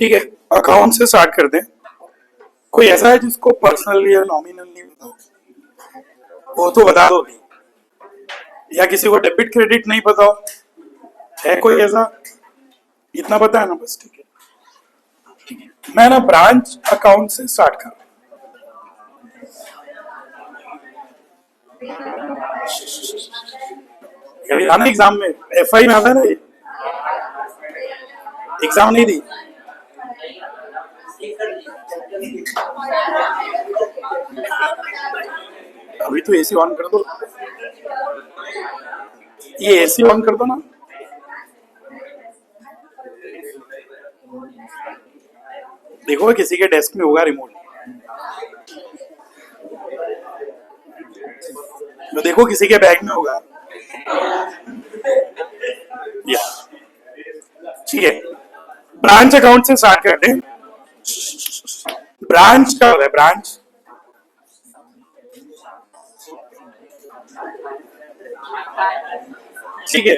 ठीक है, अकाउंट से स्टार्ट करते हैं। कोई ऐसा है जिसको पर्सनल या नॉमिनल नहीं पता? वो तो बता दो नहीं। या किसी को डेबिट क्रेडिट नहीं पता हो? है कोई ऐसा? इतना पता है ना बस, ठीक है। मैं ना ब्रांच अकाउंट से स्टार्ट कर। कभी आना एग्जाम में, एफ आई में आता है ना, एग्जाम नहीं दी? अभी तो एसी ऑन कर दो, ये एसी ऑन कर दो ना। देखो किसी के डेस्क में होगा रिमोट, तो देखो किसी के बैग में होगा। ठीक है, ब्रांच अकाउंट से स्टार्ट करते हैं। ब्रांच क्या होता है? ब्रांच ठीक है,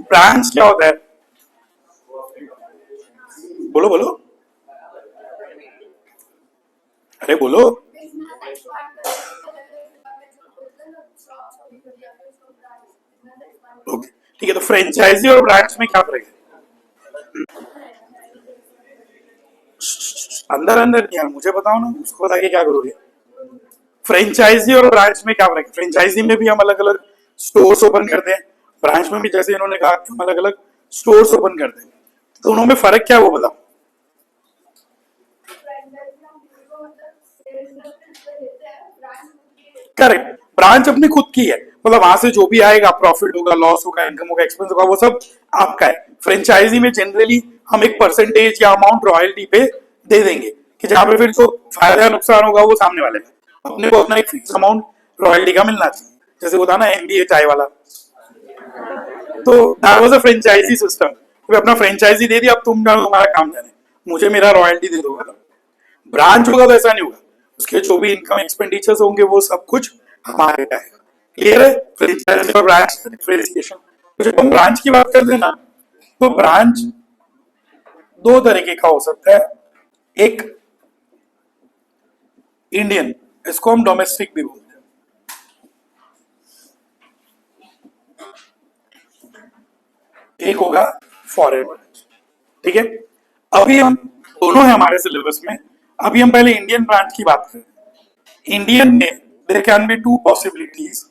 ब्रांच क्या होता है? बोलो बोलो, अरे बोलो। ओके ठीक है, तो फ्रेंचाइजी और ब्रांच में क्या फर्क है? अंदर अंदर क्या, मुझे बताओ ना, उसको बता के क्या करोगे? फ्रेंचाइजी और ब्रांच में क्या फर्क है? फ्रेंचाइजी में भी हम अलग अलग स्टोर्स ओपन करते हैं, ब्रांच में भी जैसे इन्होंने कहा हम अलग अलग स्टोर्स ओपन करते हैं, तो दोनों में फर्क क्या है वो बताओ। करेक्ट, ब्रांच अपनी खुद की है, मतलब वहां से जो भी आएगा, प्रॉफिट होगा, लॉस होगा, इनकम होगा, एक्सपेंस होगा, वो सब आपका है। फ्रेंचाइजी में जनरली हम एक परसेंटेज या अमाउंट रॉयल्टी पे दे देंगे, कि जहां पे फिर जो फायदा या नुकसान होगा वो सामने वाले का, अपने को अपना एक फिक्स अमाउंट रॉयल्टी का मिलना चाहिए। जैसे वो था ना एमबीए चाय वाला, तो that was a franchise system. अपना फ्रेंचाइजी दे दिया, अब तुम जानो तुम्हारा काम जाने, मुझे मेरा रॉयल्टी दे दो। ब्रांच होगा तो ऐसा नहीं होगा, उसके जो भी इनकम एक्सपेंडिचर्स होंगे वो सब कुछ हमारे आएगा। क्लियर है? फ्रेंचाइजी और ब्रांच डिफरेंशिएशन। तो जब हम ब्रांच की बात करते हैं ना, तो ब्रांच दो तरीके का हो सकता है। एक इंडियन, इसको हम डोमेस्टिक भी बोलते हैं। एक होगा फॉरेन ब्रांच। ठीक है, अभी हम दोनों है हमारे सिलेबस में। अभी हम पहले इंडियन ब्रांच की बात करें। इंडियन में there can be two possibilities,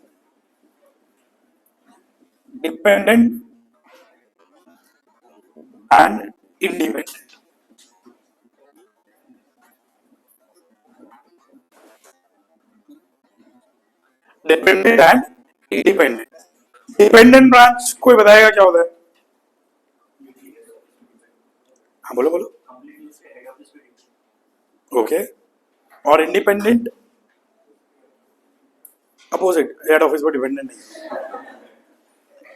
dependent and independent. Dependent and independent. Dependent branch कोई बताएगा क्या होता है? हाँ बोलो बोलो। ओके, और इंडिपेंडेंट अपोजिट, हेड ऑफिस पर डिपेंडेंट नहीं।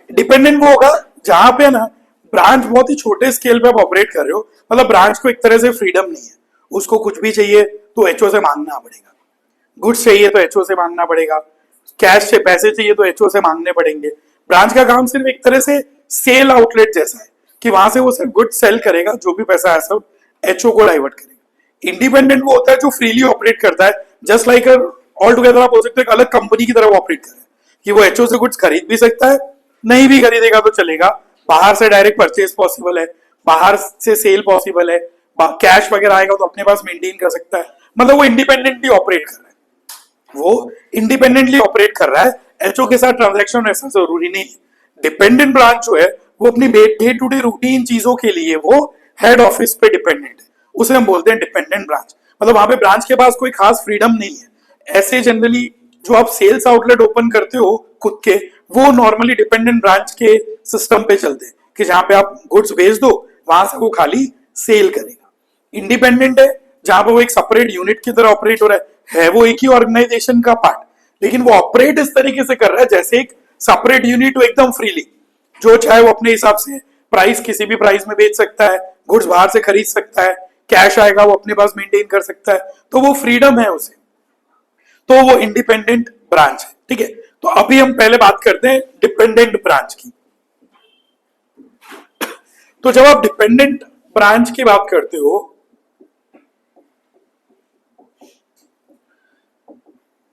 डिपेंडेंट वो होगा जहां पे ना ब्रांच बहुत ही छोटे स्केल पे आप ऑपरेट कर रहे हो, मतलब ब्रांच को एक तरह से फ्रीडम नहीं है, उसको कुछ भी चाहिए तो एचओ से मांगना पड़ेगा, गुड्स चाहिए तो एचओ से मांगना पड़ेगा, कैश से पैसे चाहिए तो एचओ से मांगने पड़ेंगे। ब्रांच का काम सिर्फ एक तरह से सेल आउटलेट जैसा है, कि वहां से वो सिर्फ गुड्स सेल करेगा, जो भी पैसा है सब एचओ को डाइवर्ट करेगा। इंडिपेंडेंट वो होता है जो फ्रीली ऑपरेट करता है, जस्ट लाइक ऑल टुगेदर आप बोल सकते हो एक अलग कंपनी की तरह ऑपरेट करे, कि वो एचओ से गुड्स खरीद भी सकता है, नहीं भी खरीदेगा तो चलेगा, बाहर से डायरेक्ट परचेज पॉसिबल है, बाहर से सेल पॉसिबल है, कैश वगैरह आएगा तो अपने पास मेंटेन कर सकता है, मतलब वो इंडिपेंडेंटली ऑपरेट कर रहा है। वो इंडिपेंडेंटली ऑपरेट कर रहा है, एचओ के साथ ट्रांजैक्शन ऐसा जरूरी नहीं है। डिपेंडेंट ब्रांच जो है वो अपनी डे टू डे रूटीन चीजों के लिए वो हेड ऑफिस पे डिपेंडेंट है, उसे हम बोलते हैं डिपेंडेंट ब्रांच। मतलब वहां पे ब्रांच के पास कोई खास फ्रीडम नहीं है। ऐसे जनरली जो आप सेल्स आउटलेट ओपन करते हो खुद के, वो नॉर्मली डिपेंडेंट ब्रांच के सिस्टम पे चलते हैं, कि जहां पे आप गुड्स भेज दो, वहां से वो खाली सेल करेगा। इंडिपेंडेंट है जहां पे वो एक सेपरेट यूनिट की तरह ऑपरेट हो रहा है वो एक ही ऑर्गेनाइजेशन का पार्ट, लेकिन वो ऑपरेट इस तरीके से कर रहा है जैसे एक सेपरेट यूनिट, एकदम फ्रीली, जो चाहे वो अपने हिसाब से प्राइस किसी भी प्राइस में बेच सकता है, गुड्स बाहर से खरीद सकता है, कैश आएगा वो अपने पास मेंटेन कर सकता है, तो वो फ्रीडम है उसे, तो वो इंडिपेंडेंट ब्रांच है। ठीक है, तो अभी हम पहले बात करते हैं डिपेंडेंट ब्रांच की। तो जब आप डिपेंडेंट ब्रांच की बात करते हो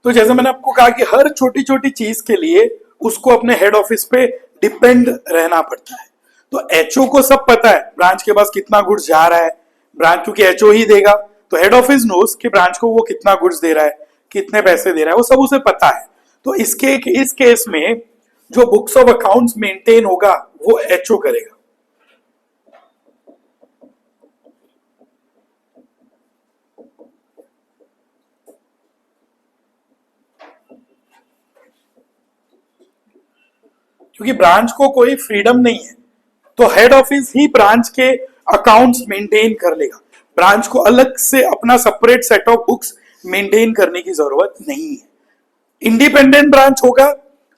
तो जैसे मैंने आपको कहा कि हर छोटी छोटी चीज के लिए उसको अपने हेड ऑफिस पे डिपेंड रहना पड़ता है। तो एचओ को सब पता है ब्रांच के पास कितना गुड्स जा रहा है, ब्रांच क्योंकि एचओ ही देगा तो हेड ऑफिस नोस कि ब्रांच को वो कितना गुड्स दे रहा है, कितने पैसे दे रहा है, वो सब उसे पता है। तो इस केस में जो बुक्स ऑफ अकाउंट्स मेंटेन होगा वो एचओ करेगा। क्योंकि ब्रांच को कोई फ्रीडम नहीं है तो हेड ऑफिस ही ब्रांच के अकाउंट्स मेंटेन कर लेगा। ब्रांच को अलग से अपना separate set of books maintain करने की जरूरत नहीं है। इंडिपेंडेंट ब्रांच होगा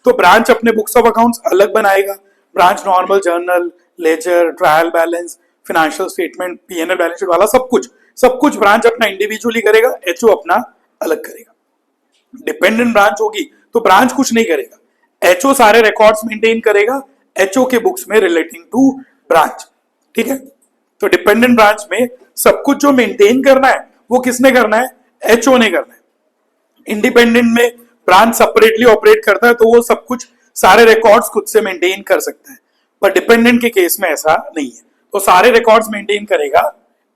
तो ब्रांच अपने बुक्स ऑफ अकाउंट्स अलग बनाएगा। Branch normal journal, ledger, trial balance, financial statement, PNL balance sheet वाला सब कुछ ब्रांच अपना इंडिविजुअली करेगा, एचओ अपना अलग करेगा। डिपेंडेंट ब्रांच होगी तो ब्रांच कुछ नहीं करेगा, एचओ सारे रिकॉर्ड्स मेंटेन करेगा एचओ के बुक्स में रिलेटिंग टू ब्रांच। ठीक है, तो डिपेंडेंट ब्रांच में सब कुछ जो मेंटेन करना है वो किसने करना है, एचओ ने करना है। इंडिपेंडेंट में ब्रांच सेपरेटली ऑपरेट करता है तो वो सब कुछ सारे रिकॉर्ड्स खुद से मेंटेन कर सकता है, पर डिपेंडेंट के केस में ऐसा नहीं है। तो सारे रिकॉर्ड्स मेंटेन करेगा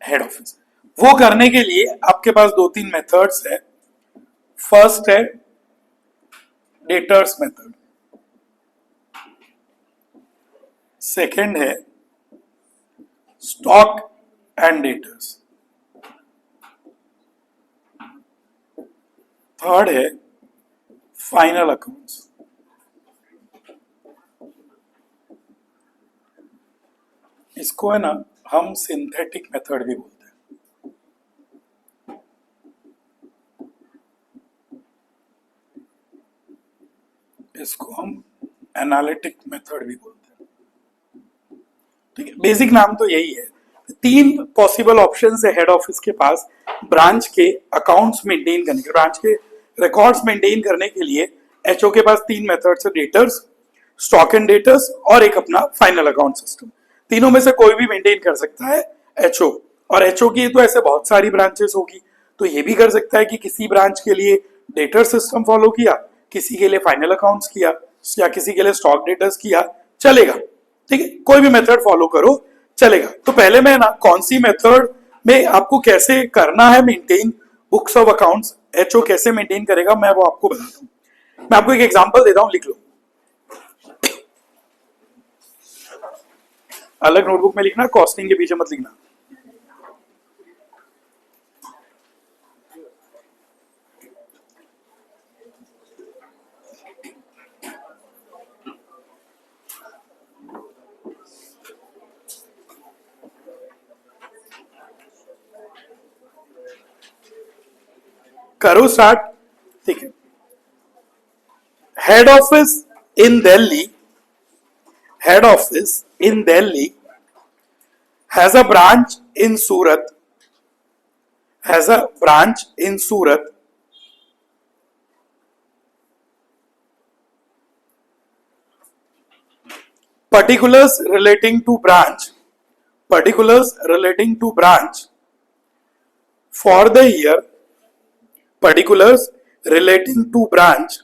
हेड ऑफिस। वो करने के लिए आपके पास दो तीन मेथड्स है। फर्स्ट है डेटर्स मेथड, सेकंड है स्टॉक एंड डेटर्स, थर्ड है फाइनल अकाउंट्स। इसको है ना हम सिंथेटिक मेथड भी बोलते हैं। इसको हम एनालिटिक मेथड भी बोलते हैं। ठीक है, बेसिक नाम तो यही है। तीन पॉसिबल ऑप्शंस है हेड ऑफिस के पास ब्रांच के अकाउंट्स मेंटेन करने के, ब्रांच के रिकॉर्ड्स मेंटेन करने के लिए। एचओ के पास तीन मेथड्स है, डेटर्स, स्टॉक एंड डेटर्स और एक अपना फाइनल अकाउंट सिस्टम। तीनों में से कोई भी मेंटेन कर सकता है एचओ। और एचओ की तो ऐसे बहुत सारी ब्रांचेस होगी तो ये भी कर सकता है कि किसी ब्रांच के लिए डेटर सिस्टम फॉलो किया, किसी के लिए फाइनल अकाउंट्स किया या किसी के लिए स्टॉक डेटर्स किया, चलेगा। ठीक है, कोई भी मेथड फॉलो करो चलेगा। तो पहले मैं ना कौन सी मेथड में आपको कैसे करना है maintain books of accounts, HO कैसे मेंटेन करेगा मैं वो आपको बताता हूं। मैं आपको एक एग्जांपल देता हूं, लिख लो। अलग नोटबुक में लिखना, कॉस्टिंग के पीछे मत लिखना। करो स्टार्ट। ठीक है, head office in Delhi, head office in Delhi has a branch in Surat, has a branch in Surat. Particulars relating to branch, particulars relating to branch for the year, particulars relating to branch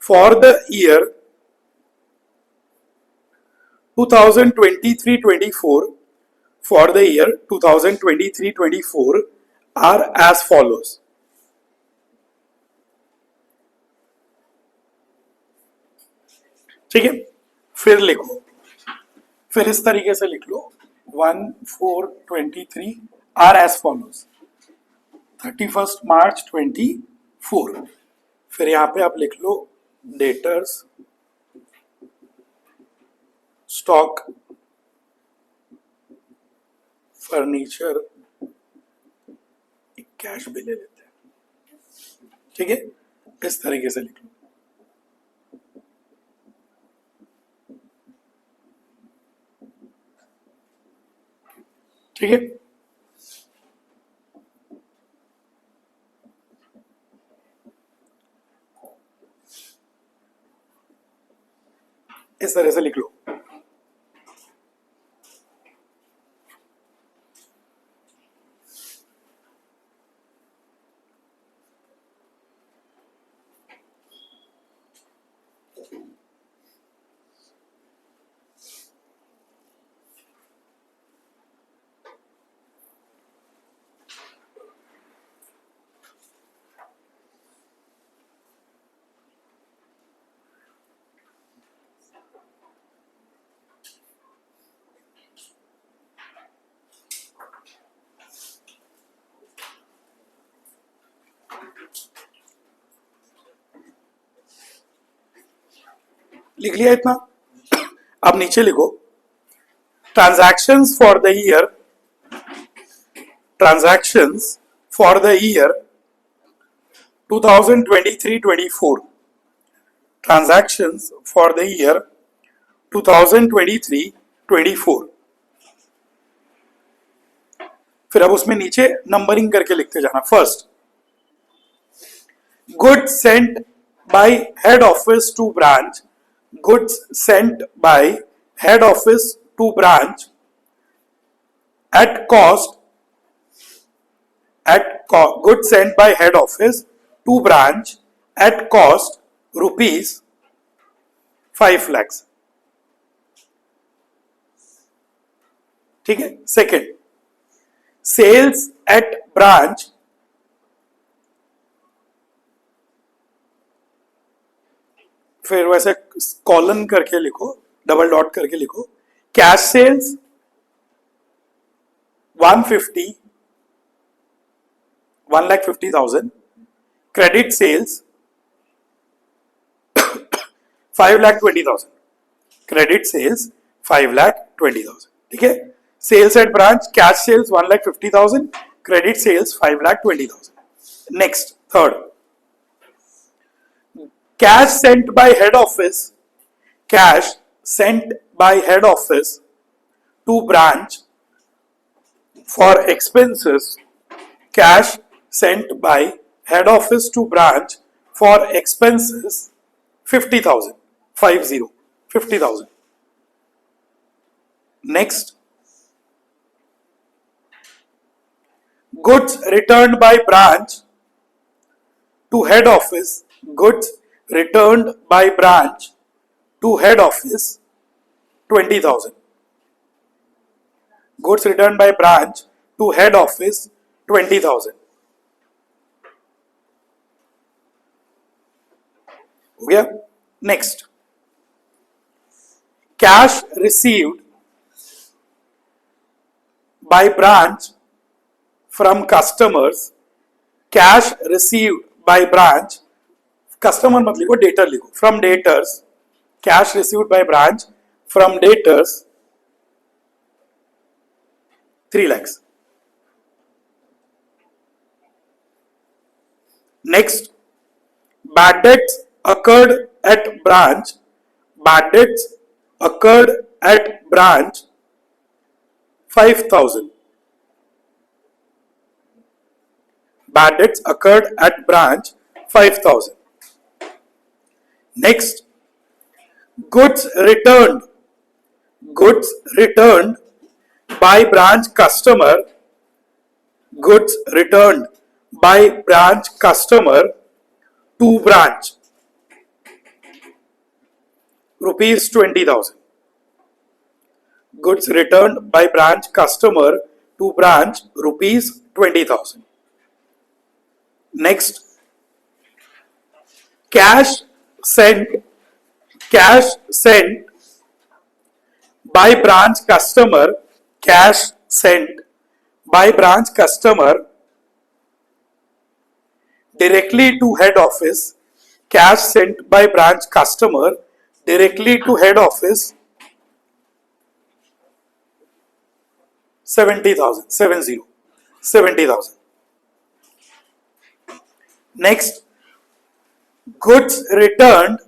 for the year 2023-24, for the year 2023-24 are as follows. ठीक है, फिर लिखो, फिर इस तरीके से लिख लो 1/4/23 are as follows 31 मार्च 24। फिर यहां पे आप लिख लो डेटर्स, स्टॉक, फर्नीचर, कैश भी ले लेते हैं। ठीक है, इस तरीके से लिख लो। ठीक है, इस तरह से लिख लो। लिख लिया इतना? अब नीचे लिखो transactions for the year 2023-24, transactions for the year 2023-24। फिर अब उसमें नीचे नंबरिंग करके लिखते जाना। First, goods sent by head office to branch, goods sent by head office to branch at cost, goods sent by head office to branch at cost rupees 5 lakhs। ठीक है। Second, sales at branch फिर वैसे colon करके लिखो, double dot करके लिखो, cash sales 1,50,000, credit sales 5,20,000, credit sales 5,20,000। ठीक है। Sales at branch, cash sales 1,50,000, credit sales 5,20,000। Next, third, cash sent by head office, cash sent by head office to branch for expenses, cash sent by head office to branch for expenses 50,000, 50,000। Next, goods returned by branch to head office, goods returned by branch to head office 20,000, goods returned by branch to head office 20,000। हो गया। Next, cash received by branch from customers, cash received by branch, customer मत लिखो, debtor लिखो, from debtors, cash received by branch from debtors 3 lakhs। Next, bad debts occurred at branch, bad debts occurred at branch 5,000, bad debts occurred at branch 5,000। Next, goods returned by branch customer, goods returned by branch customer to branch rupees 20,000, goods returned by branch customer to branch rupees 20,000। Next, cash sent by branch customer, cash sent by branch customer directly to head office, cash sent by branch customer directly to head office 70,000, 70,000। Next, goods returned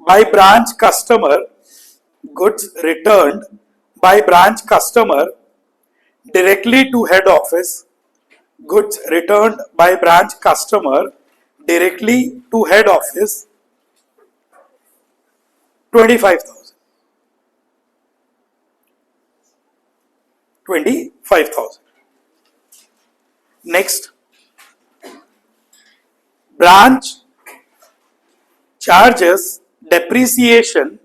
by branch customer, goods returned by branch customer directly to head office, goods returned by branch customer directly to head office 25,000, 25,000। Next, branch charges depreciation,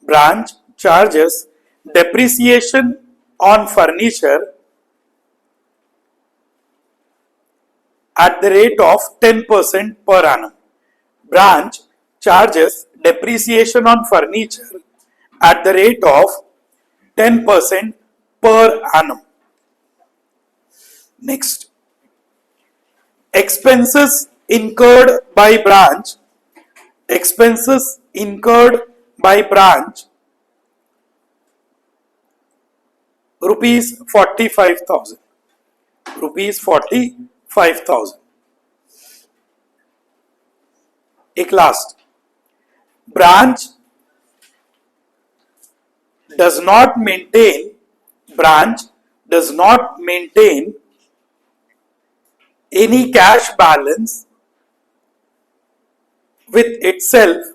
branch charges depreciation on furniture at the rate of 10% per annum, branch charges depreciation on furniture at the rate of 10% per annum। Next, expenses incurred by branch, expenses incurred by branch, rupees 45,000, rupees 45,000. एक last, branch does not maintain any cash balance with itself.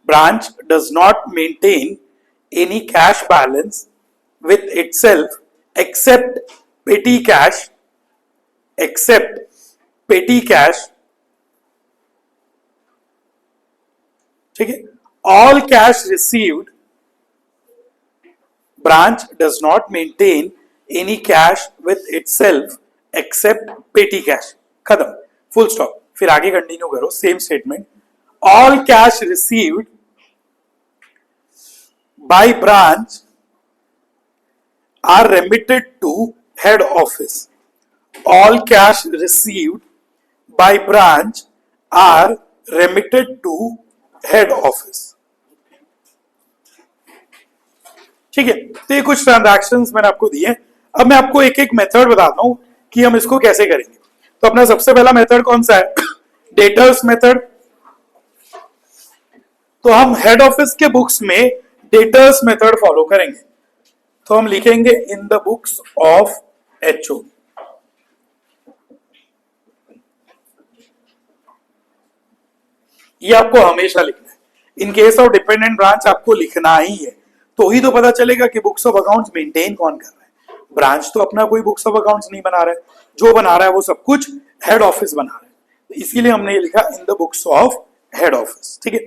Branch does not maintain any cash balance with itself except petty cash, ठीक है. All cash received, branch does not maintain any cash with itself except petty cash. खत्म, full stop. फिर आगे continue करो, same statement. All cash received by branch are remitted to head office. All cash received by branch are remitted to head office. ठीक है. तो ये कुछ transactions मैंने आपको दिए. अब मैं आपको एक एक मेथड बताता हूं कि हम इसको कैसे करेंगे. तो अपना सबसे पहला मेथड कौन सा है? Debtors method. तो हम हेड ऑफिस के बुक्स में डेटर्स मेथड फॉलो करेंगे. तो हम लिखेंगे in the books of HO. ये आपको हमेशा लिखना है. In case of dependent branch आपको लिखना ही है, तो ही तो पता चलेगा कि बुक्स ऑफ अकाउंट्स मेंटेन कौन कर रहा है. ब्रांच तो अपना कोई बुक्स ऑफ अकाउंट्स नहीं बना रहा है, जो बना रहा है वो सब कुछ हेड ऑफिस बना रहा है. तो इसीलिए हमने ये लिखा in the books of head office. ठीक है.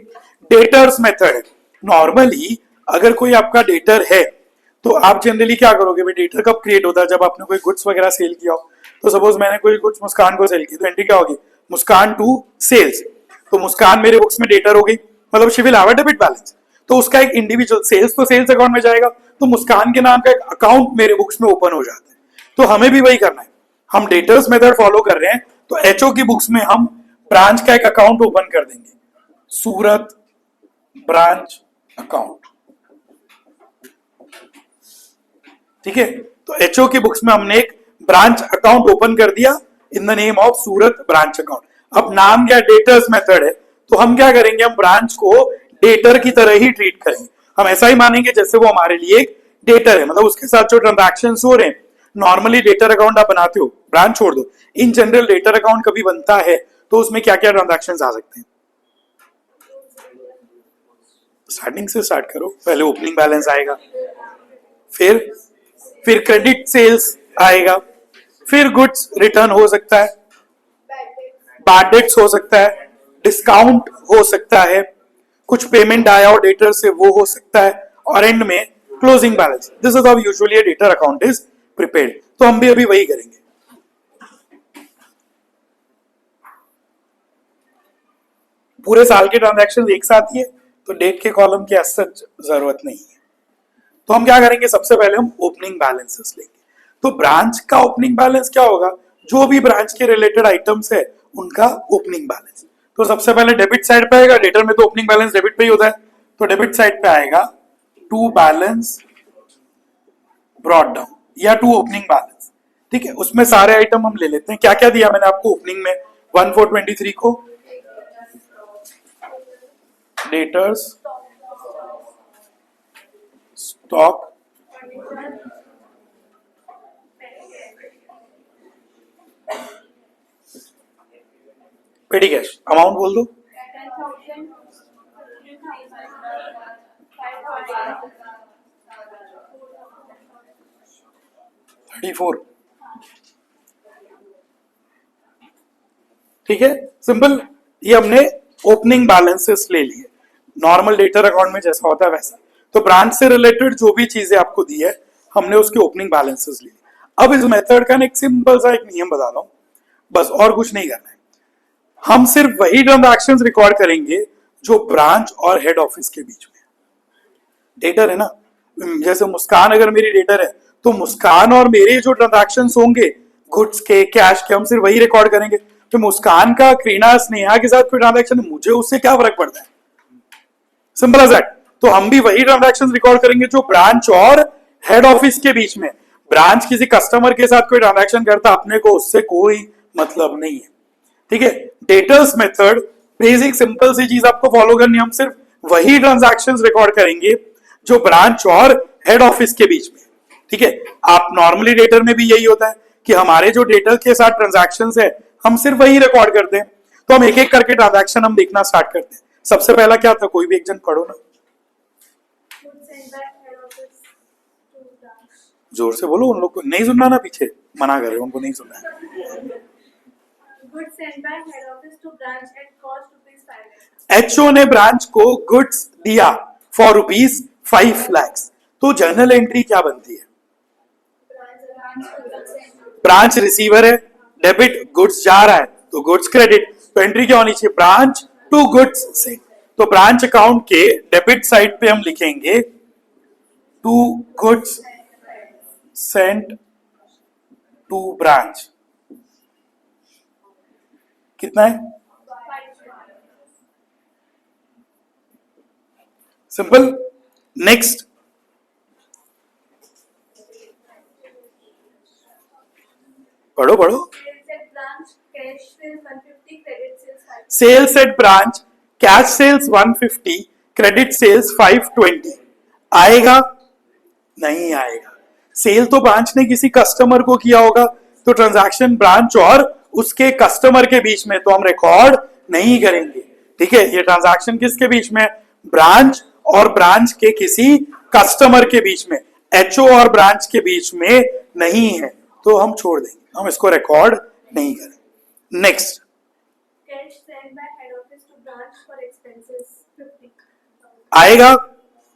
डेटर्स मेथड है. नॉर्मली अगर कोई आपका डेटर है तो आप जनरली क्या करोगे भाई? डेटर कब क्रिएट होता है? जब आपने कोई गुड्स वगैरह सेल किया हो. तो सपोज मैंने कोई गुड्स मुस्कान को सेल की, तो एंट्री क्या होगी? मुस्कान टू सेल्स. तो मुस्कान मेरे बुक्स में डेटर हो गई, मतलब she will have a debit balance. तो उसका एक इंडिविजुअल सेल्स तो सेल्स अकाउंट में जाएगा, तो मुस्कान के नाम का एक अकाउंट मेरे बुक्स में ओपन हो जाता है. तो हमें भी वही करना है. हम डेटर्स मेथड फॉलो कर रहे हैं, तो एचओ की बुक्स में हम ब्रांच का एक अकाउंट ओपन कर देंगे, सूरत ब्रांच अकाउंट. ठीक है. तो एचओ की बुक्स में हमने एक ब्रांच अकाउंट ओपन कर दिया in the name of Surat branch account. अब नाम क्या? डेटर्स मेथड है. तो हम क्या करेंगे? हम ब्रांच को डेटर की तरह ही ट्रीट करेंगे. हम ऐसा ही मानेंगे जैसे वो हमारे लिए एक डेटर है, मतलब उसके साथ जो ट्रांजैक्शन हो रहे हैं. नॉर्मली डेटर अकाउंट आप बनाते हो, ब्रांच छोड़ दो, इन जनरल डेटर अकाउंट कभी बनता है तो उसमें क्या क्या ट्रांजैक्शन आ सकते हैं? स्टार्टिंग से स्टार्ट करो. पहले ओपनिंग बैलेंस आएगा, फिर क्रेडिट सेल्स आएगा, फिर गुड्स रिटर्न हो सकता है, बैड डेट्स हो सकता है, डिस्काउंट हो सकता है, कुछ पेमेंट आया और डेटर से वो हो सकता है, और एंड में closing balance. This is how usually a debtor account is prepared. तो हम भी अभी वही करेंगे. पूरे साल के ट्रांजैक्शन एक साथ ही है, तो डेट के कॉलम की सच जरूरत नहीं है. तो हम क्या करेंगे? सबसे पहले हम ओपनिंग बैलेंसेस लेंगे. तो ब्रांच का ओपनिंग बैलेंस क्या होगा? जो भी ब्रांच के रिलेटेड आइटम्स है उनका ओपनिंग बैलेंस. तो सबसे पहले डेबिट साइड पे आएगा. डेटर में तो ओपनिंग बैलेंस डेबिट पे ही होता है, तो डेबिट साइड पे आएगा टू बैलेंस ब्रॉट डाउन या टू ओपनिंग बैलेंस. ठीक है. उसमें सारे आइटम हम ले लेते हैं. क्या क्या दिया मैंने आपको ओपनिंग में? 1423 को डेटर्स स्टॉक, पेटी कैश. अमाउंट बोल दो. 34. ठीक है. सिंपल. ये हमने ओपनिंग बैलेंसेस ले लिए. नॉर्मल डेटर अकाउंट में जैसा होता है वैसा. तो ब्रांच से रिलेटेड जो भी चीजें आपको दी है हमने उसके ओपनिंग बैलेंसेस लिए. अब इस मेथड का एक सिंपल सा एक नियम बता रहा हूं, बस और कुछ नहीं करना है. हम सिर्फ वही ट्रांजैक्शंस रिकॉर्ड करेंगे जो ब्रांच और हेड ऑफिस के बीच में. डेटर है ना, जैसे मुस्कान अगर मेरी डेटर है तो मुस्कान और मेरे जो ट्रांजैक्शंस होंगे गुड्स के, कैश के, हम सिर्फ वही रिकॉर्ड करेंगे. कि मुस्कान का करीना स्नेहा के साथ कोई ट्रांजैक्शन है, मुझे उससे क्या फर्क पड़ता है, सिंपल एज दैट। तो हम भी वही ट्रांजैक्शन रिकॉर्ड करेंगे जो ब्रांच और हेड ऑफिस के बीच में। ब्रांच किसी कस्टमर के साथ कोई ट्रांजैक्शन करता, अपने को उससे कोई मतलब नहीं है, ठीक है। डेटर्स मेथड बेसिक सिंपल सी चीज आपको फॉलो करनी, हम सिर्फ वही ट्रांजैक्शंस रिकॉर्ड करेंगे जो ब्रांच और हेड ऑफिस के बीच में, ठीक है। आप नॉर्मली डेटर में भी यही होता है कि हमारे जो डेटर के साथ ट्रांजैक्शंस है हम सिर्फ वही रिकॉर्ड करते हैं। तो हम एक एक करके ट्रांजैक्शन हम देखना स्टार्ट करते हैं। सबसे पहला क्या था, कोई भी एक जन पढ़ो ना, जोर से बोलो, उन लोग को नहीं सुनना ना, पीछे मना कर रहे हो, उनको नहीं सुनना है। एचओ ने ब्रांच को गुड्स दिया फॉर ₹5 लाख। तो जर्नल एंट्री क्या बनती है, ब्रांच रिसीवर है, डेबिट गुड्स जा रहा है तो गुड्स क्रेडिट, तो एंट्री क्या होनी चाहिए, ब्रांच टू गुड्स सेंट। तो ब्रांच अकाउंट के डेबिट साइड पे हम लिखेंगे to goods sent to branch. कितना है, सिंपल। नेक्स्ट, पढ़ो पढ़ो, sales at branch cash sales 150, credit sales 520। आएगा नहीं आएगा, सेल तो ब्रांच ने किसी कस्टमर को किया होगा, तो ट्रांजैक्शन ब्रांच और उसके कस्टमर के बीच में, तो हम रिकॉर्ड नहीं करेंगे, ठीक है। ये ट्रांजैक्शन किसके बीच में, ब्रांच और ब्रांच के किसी कस्टमर के बीच में, एचओ और ब्रांच के बीच में नहीं है, तो हम छोड़ देंगे, हम इसको रिकॉर्ड नहीं करेंगे। नेक्स्ट, आएगा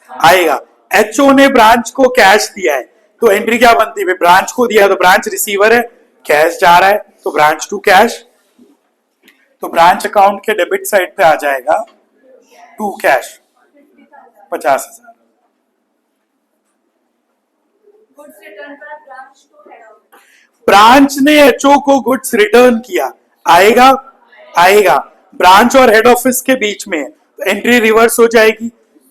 आएगा, एचओ ने ब्रांच को कैश दिया है, तो एंट्री क्या बनती है, ब्रांच को दिया तो ब्रांच रिसीवर है, कैश जा रहा है तो ब्रांच टू कैश, तो ब्रांच अकाउंट के डेबिट साइड पे आ जाएगा टू कैश 50,000। ब्रांच ने एचओ को गुड्स रिटर्न किया, आएगा आएगा, ब्रांच और हेड ऑफिस के बीच में, तो एंट्री रिवर्स हो जाएगी,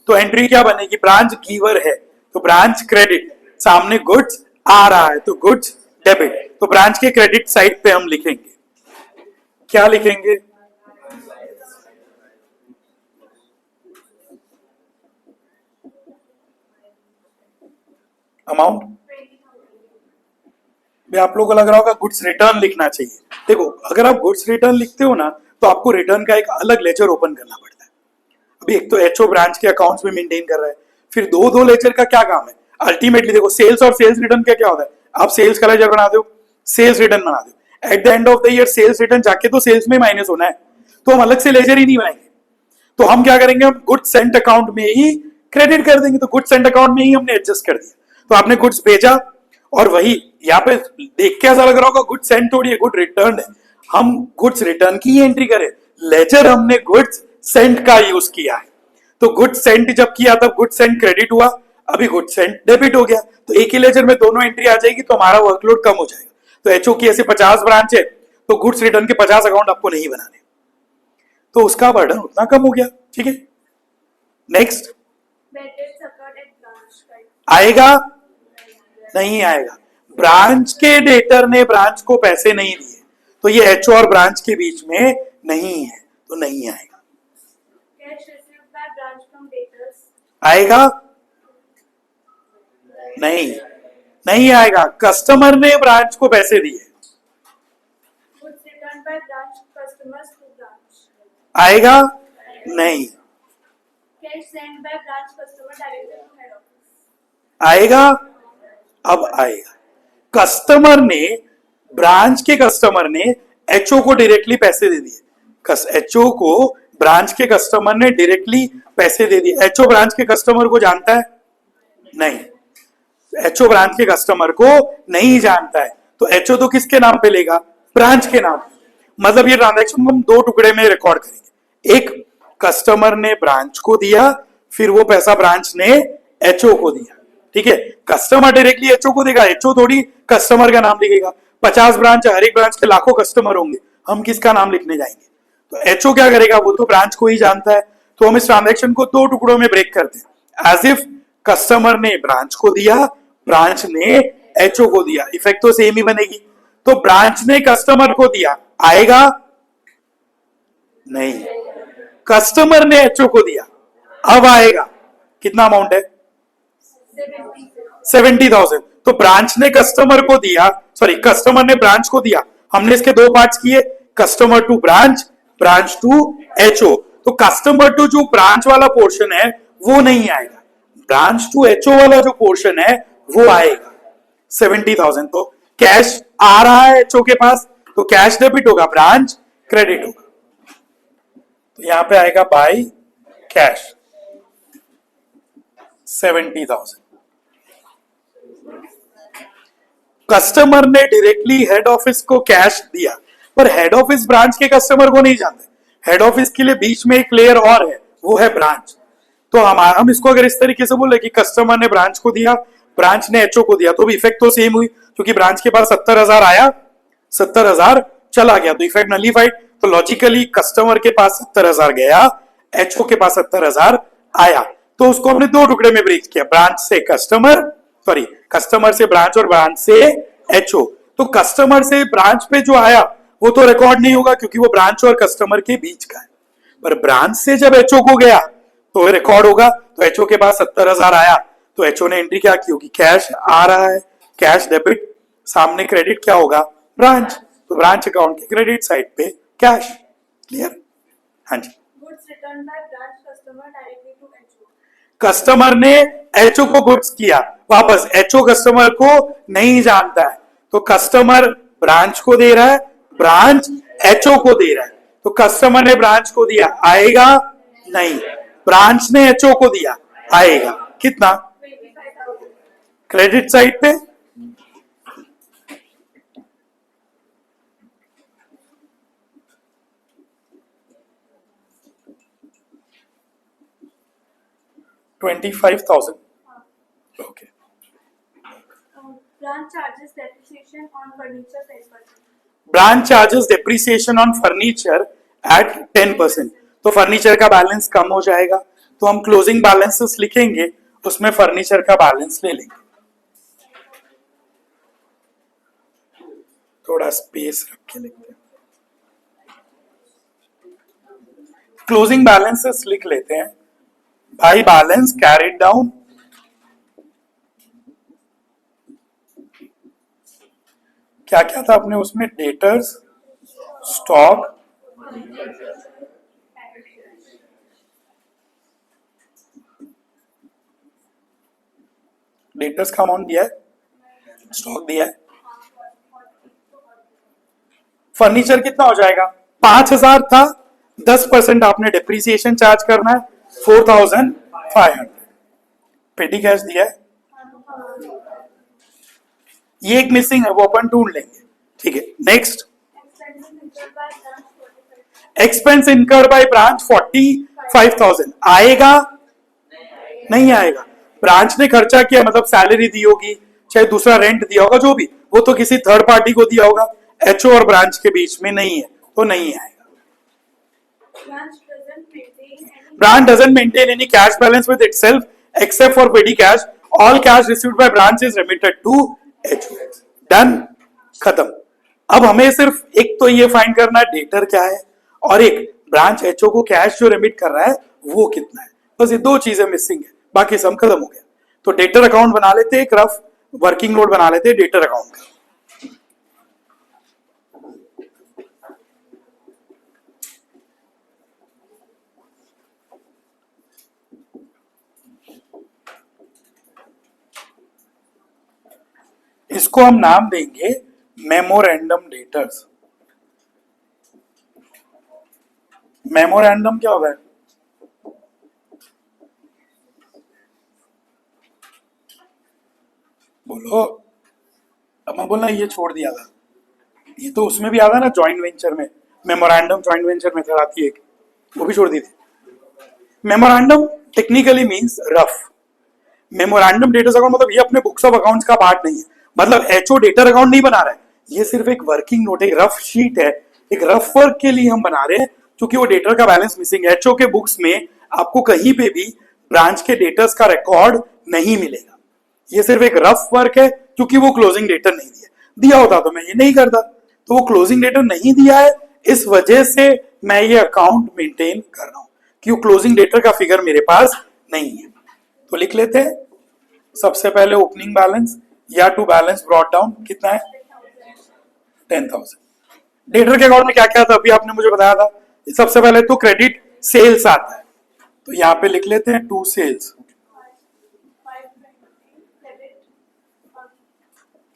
तो एंट्री क्या बनेगी, ब्रांच गिवर है तो ब्रांच क्रेडिट, सामने गुड्स आ रहा है तो गुड्स डेबिट, तो ब्रांच के क्रेडिट साइड पे हम लिखेंगे, क्या लिखेंगे, अमाउंट। आप लोगों को लग रहा होगा गुड्स रिटर्न लिखना चाहिए, देखो अगर आप गुड्स रिटर्न लिखते हो ना तो आपको रिटर्न का एक अलग लेजर ओपन करना पड़ता है। अभी एक तो एचओ ब्रांच के अकाउंट्स में मेंटेन कर रहा है, फिर दो लेजर का क्या काम है, अल्टीमेटली देखो सेल्स और सेल्स रिटर्न क्या क्या होता है, आप सेल्स का लेजर बना दो, सेल्स रिटर्न बना दो, at the end of the year sales return जाके तो सेल्स में माइनस होना है, तो हम अलग से लेजर ही नहीं बनाएंगे, तो हम क्या करेंगे, हम गुड्स सेंट अकाउंट में ही क्रेडिट कर देंगे, तो गुड्स सेंट अकाउंट में ही हमने एडजस्ट कर दिया, तो आपने गुड्स भेजा और वही यहाँ पे देख के ऐसा लग रहा होगा गुड्स सेंट थोड़ी है, गुड रिटर्न है, हम गुड्स रिटर्न की एंट्री करें, लेजर हमने गुड्स सेंट का यूज किया है, तो गुड्स सेंट जब किया तब गुड्स सेंट क्रेडिट हुआ, अभी गुड्स सेंट डेबिट हो गया, तो एक ही लेजर में दोनों एंट्री आ जाएगी, तो हमारा वर्कलोड कम हो जाएगा। तो एचओ की ऐसे 50 ब्रांच है तो गुड्स रिटर्न के 50 अकाउंट आपको नहीं बनाने, तो उसका बर्डन उतना कम हो गया, ठीक है। नेक्स्ट, आएगा नहीं आएगा, ब्रांच के डेटर ने ब्रांच को पैसे नहीं दिए, तो ये एचओ और ब्रांच के बीच में नहीं है, तो नहीं आएगा। आएगा नहीं, नहीं आएगा, कस्टमर ने ब्रांच को पैसे दिए, आएगा नहीं, आएगा, अब आएगा, कस्टमर ने ब्रांच के कस्टमर ने एचओ को डायरेक्टली पैसे दे दिए, एचओ को ब्रांच के कस्टमर ने डायरेक्टली पैसे दे दिए, एचओ ब्रांच के कस्टमर को जानता है नहीं, एचओ ब्रांच के कस्टमर को नहीं जानता है, तो एचओ तो किसके नाम पे लेगा, ब्रांच के नाम पे, मतलब ये ट्रांजैक्शन हम दो टुकड़े में रिकॉर्ड करेंगे, एक कस्टमर ने ब्रांच को दिया, फिर वो पैसा ब्रांच ने एचओ को दिया, ठीक है। कस्टमर डायरेक्टली एचओ को देगा, एचओ थोड़ी कस्टमर का नाम लिखेगा, 50 ब्रांच है, हर एक ब्रांच के लाखों कस्टमर होंगे, हम किसका नाम लिखने जाएंगे? तो एचओ क्या करेगा, वो तो ब्रांच को ही जानता है, तो हम इस ट्रांजैक्शन को दो टुकड़ों में ब्रेक करते हैं, एज इफ कस्टमर ने ब्रांच को दिया, ब्रांच ने एचओ को दिया, इफेक्ट तो सेम ही बनेगी। तो ब्रांच ने कस्टमर को दिया, आएगा नहीं, कस्टमर ने एचओ को दिया, अब आएगा। कितना अमाउंट है? 70,000। तो ब्रांच ने कस्टमर को दिया, सॉरी कस्टमर ने ब्रांच को दिया, हमने इसके दो पार्ट्स किए, customer to branch, branch to HO. तो कस्टमर टू जो ब्रांच वाला पोर्शन है वो नहीं आएगा, ब्रांच टू एचओ वाला जो पोर्शन है वो आएगा 70,000। तो कैश आ रहा है एचओ के पास, तो कैश डेबिट होगा, ब्रांच क्रेडिट होगा। तो यहां पे आएगा बाय कैश 70,000। कस्टमर ने डायरेक्टली हेड ऑफिस को कैश दिया, पर हेड ऑफिस ब्रांच के कस्टमर को नहीं जानते, हेड ऑफिस के लिए बीच में एक लेयर और है, वो है ब्रांच। तो हम इसको अगर इस तरीके से बोले कि कस्टमर ने ब्रांच को दिया, ब्रांच ने एचओ को दिया, तो भी इफेक्ट तो सेम हुई, क्योंकि ब्रांच के पास 70,000 आया, 70,000 चला गया, तो इफेक्ट नलीफाइड। तो लॉजिकली कस्टमर के पास 70,000 गया, एचओ के पास 70,000 आया, तो उसको हमने दो टुकड़े में ब्रेक किया, ब्रांच से कस्टमर, सॉरी कस्टमर से ब्रांच और ब्रांच से एचओ। तो कस्टमर से ब्रांच पे जो आया वो तो रिकॉर्ड नहीं होगा, क्योंकि वो ब्रांच और कस्टमर के बीच का है, पर ब्रांच से जब एचओ को गया तो रिकॉर्ड होगा। तो एचओ के पास 70,000 आया, तो एचओ ने एंट्री क्या की होगी, कैश आ रहा है, कैश डेबिट, सामने क्रेडिट क्या होगा, ब्रांच, तो ब्रांच अकाउंट के क्रेडिट साइड पे कैश। क्लियर? हाँ जी। Goods returned by branch customer directly to HO. Customer ने एचओ को गुड्स किया वापस, एचओ कस्टमर को नहीं जानता है, तो कस्टमर ब्रांच को दे रहा है, ब्रांच एचओ को दे रहा है। तो कस्टमर ने ब्रांच को दिया, आएगा नहीं, ब्रांच ने एचओ को दिया, आएगा। कितना? 25,000. क्रेडिट साइड पे $25,000। Okay. Branch charges depreciation on furniture 10%. Branch charges depreciation on furniture at 10%। तो फर्नीचर का बैलेंस कम हो जाएगा, तो हम क्लोजिंग बैलेंसेस लिखेंगे, उसमें फर्नीचर का बैलेंस ले लेंगे। थोड़ा स्पेस रख के लिखते हैं, क्लोजिंग बैलेंसेस लिख लेते हैं। बाय बैलेंस कैरिड डाउन, क्या क्या था अपने उसमें, डेटर्स, स्टॉक, डेटर्स का अमाउंट दिया है, स्टॉक दिया है। फर्नीचर कितना हो जाएगा, 5,000 था, 10% आपने डेप्रिसिएशन चार्ज करना है, 4,500। पेटी कैश दिया है, ये एक मिसिंग है, वो अपन ढूंढ लेंगे। ठीक है, next. Expenses incurred by branch 45. Expense incurred by branch 45,000 आएगा नहीं आएगा? ब्रांच ने खर्चा किया, मतलब सैलरी दी होगी, चाहे दूसरा रेंट दिया होगा, जो भी, वो तो किसी थर्ड पार्टी को दिया होगा, एचओ और ब्रांच के बीच में नहीं है, तो नहीं आएगा। Branch doesn't maintain any Branch doesn't maintain any cash balance with itself except for petty cash. All cash received by branch is remitted to HO. Done, खत्म। अब हमें सिर्फ एक तो ये फाइंड करना है डेटर क्या है, और एक ब्रांच एचओ को कैश जो रिमिट कर रहा है वो कितना है। बस ये दो चीजें मिसिंग है, बाकी सब खत्म हो गया। तो डेटर अकाउंट बना लेते हैं, एक रफ वर्किंग नोट बना लेते हैं डेटर अकाउंट का। इसको हम नाम देंगे मेमोरेंडम डेटर्स। मेमोरेंडम क्या होगा? बोलो। अब मैं बोलना ये छोड़ दिया था, ये तो उसमें भी आता है ना जॉइंट वेंचर में, मेमोरेंडम जॉइंट वेंचर मेथड आती है एक, वो भी छोड़ दी थी। Memorandum technically means rough. Memorandum debtors account मतलब ये अपने बुक्स ऑफ अकाउंट्स का पार्ट नहीं है, मतलब एचओ डेटर अकाउंट नहीं बना रहा है, ये सिर्फ एक वर्किंग नोट, एक रफ शीट है, एक रफ वर्क के लिए हम बना रहे हैं, क्योंकि वो डेटर का बैलेंस मिसिंग है। एचओ के बुक्स में आपको कहीं पे भी ब्रांच के डेटर्स का रिकॉर्ड नहीं मिलेगा। ये सिर्फ एक रफ वर्क है, क्योंकि वो क्लोजिंग डेटर नहीं दिया, दिया होता तो मैं ये नहीं करता। तो वो क्लोजिंग डेटर नहीं दिया है, इस वजह से मैं ये अकाउंट मेंटेन कर रहा हूं, कि वो क्लोजिंग डेटर का फिगर मेरे पास नहीं है। तो लिख लेते हैं सबसे पहले ओपनिंग बैलेंस या टू बैलेंस ब्रॉट डाउन कितना है, 10,000। डेटर के अकाउंट में क्या क्या था अभी आपने मुझे बताया था। सबसे पहले तो क्रेडिट सेल्स आता है, तो यहां पे लिख लेते हैं टू सेल्स।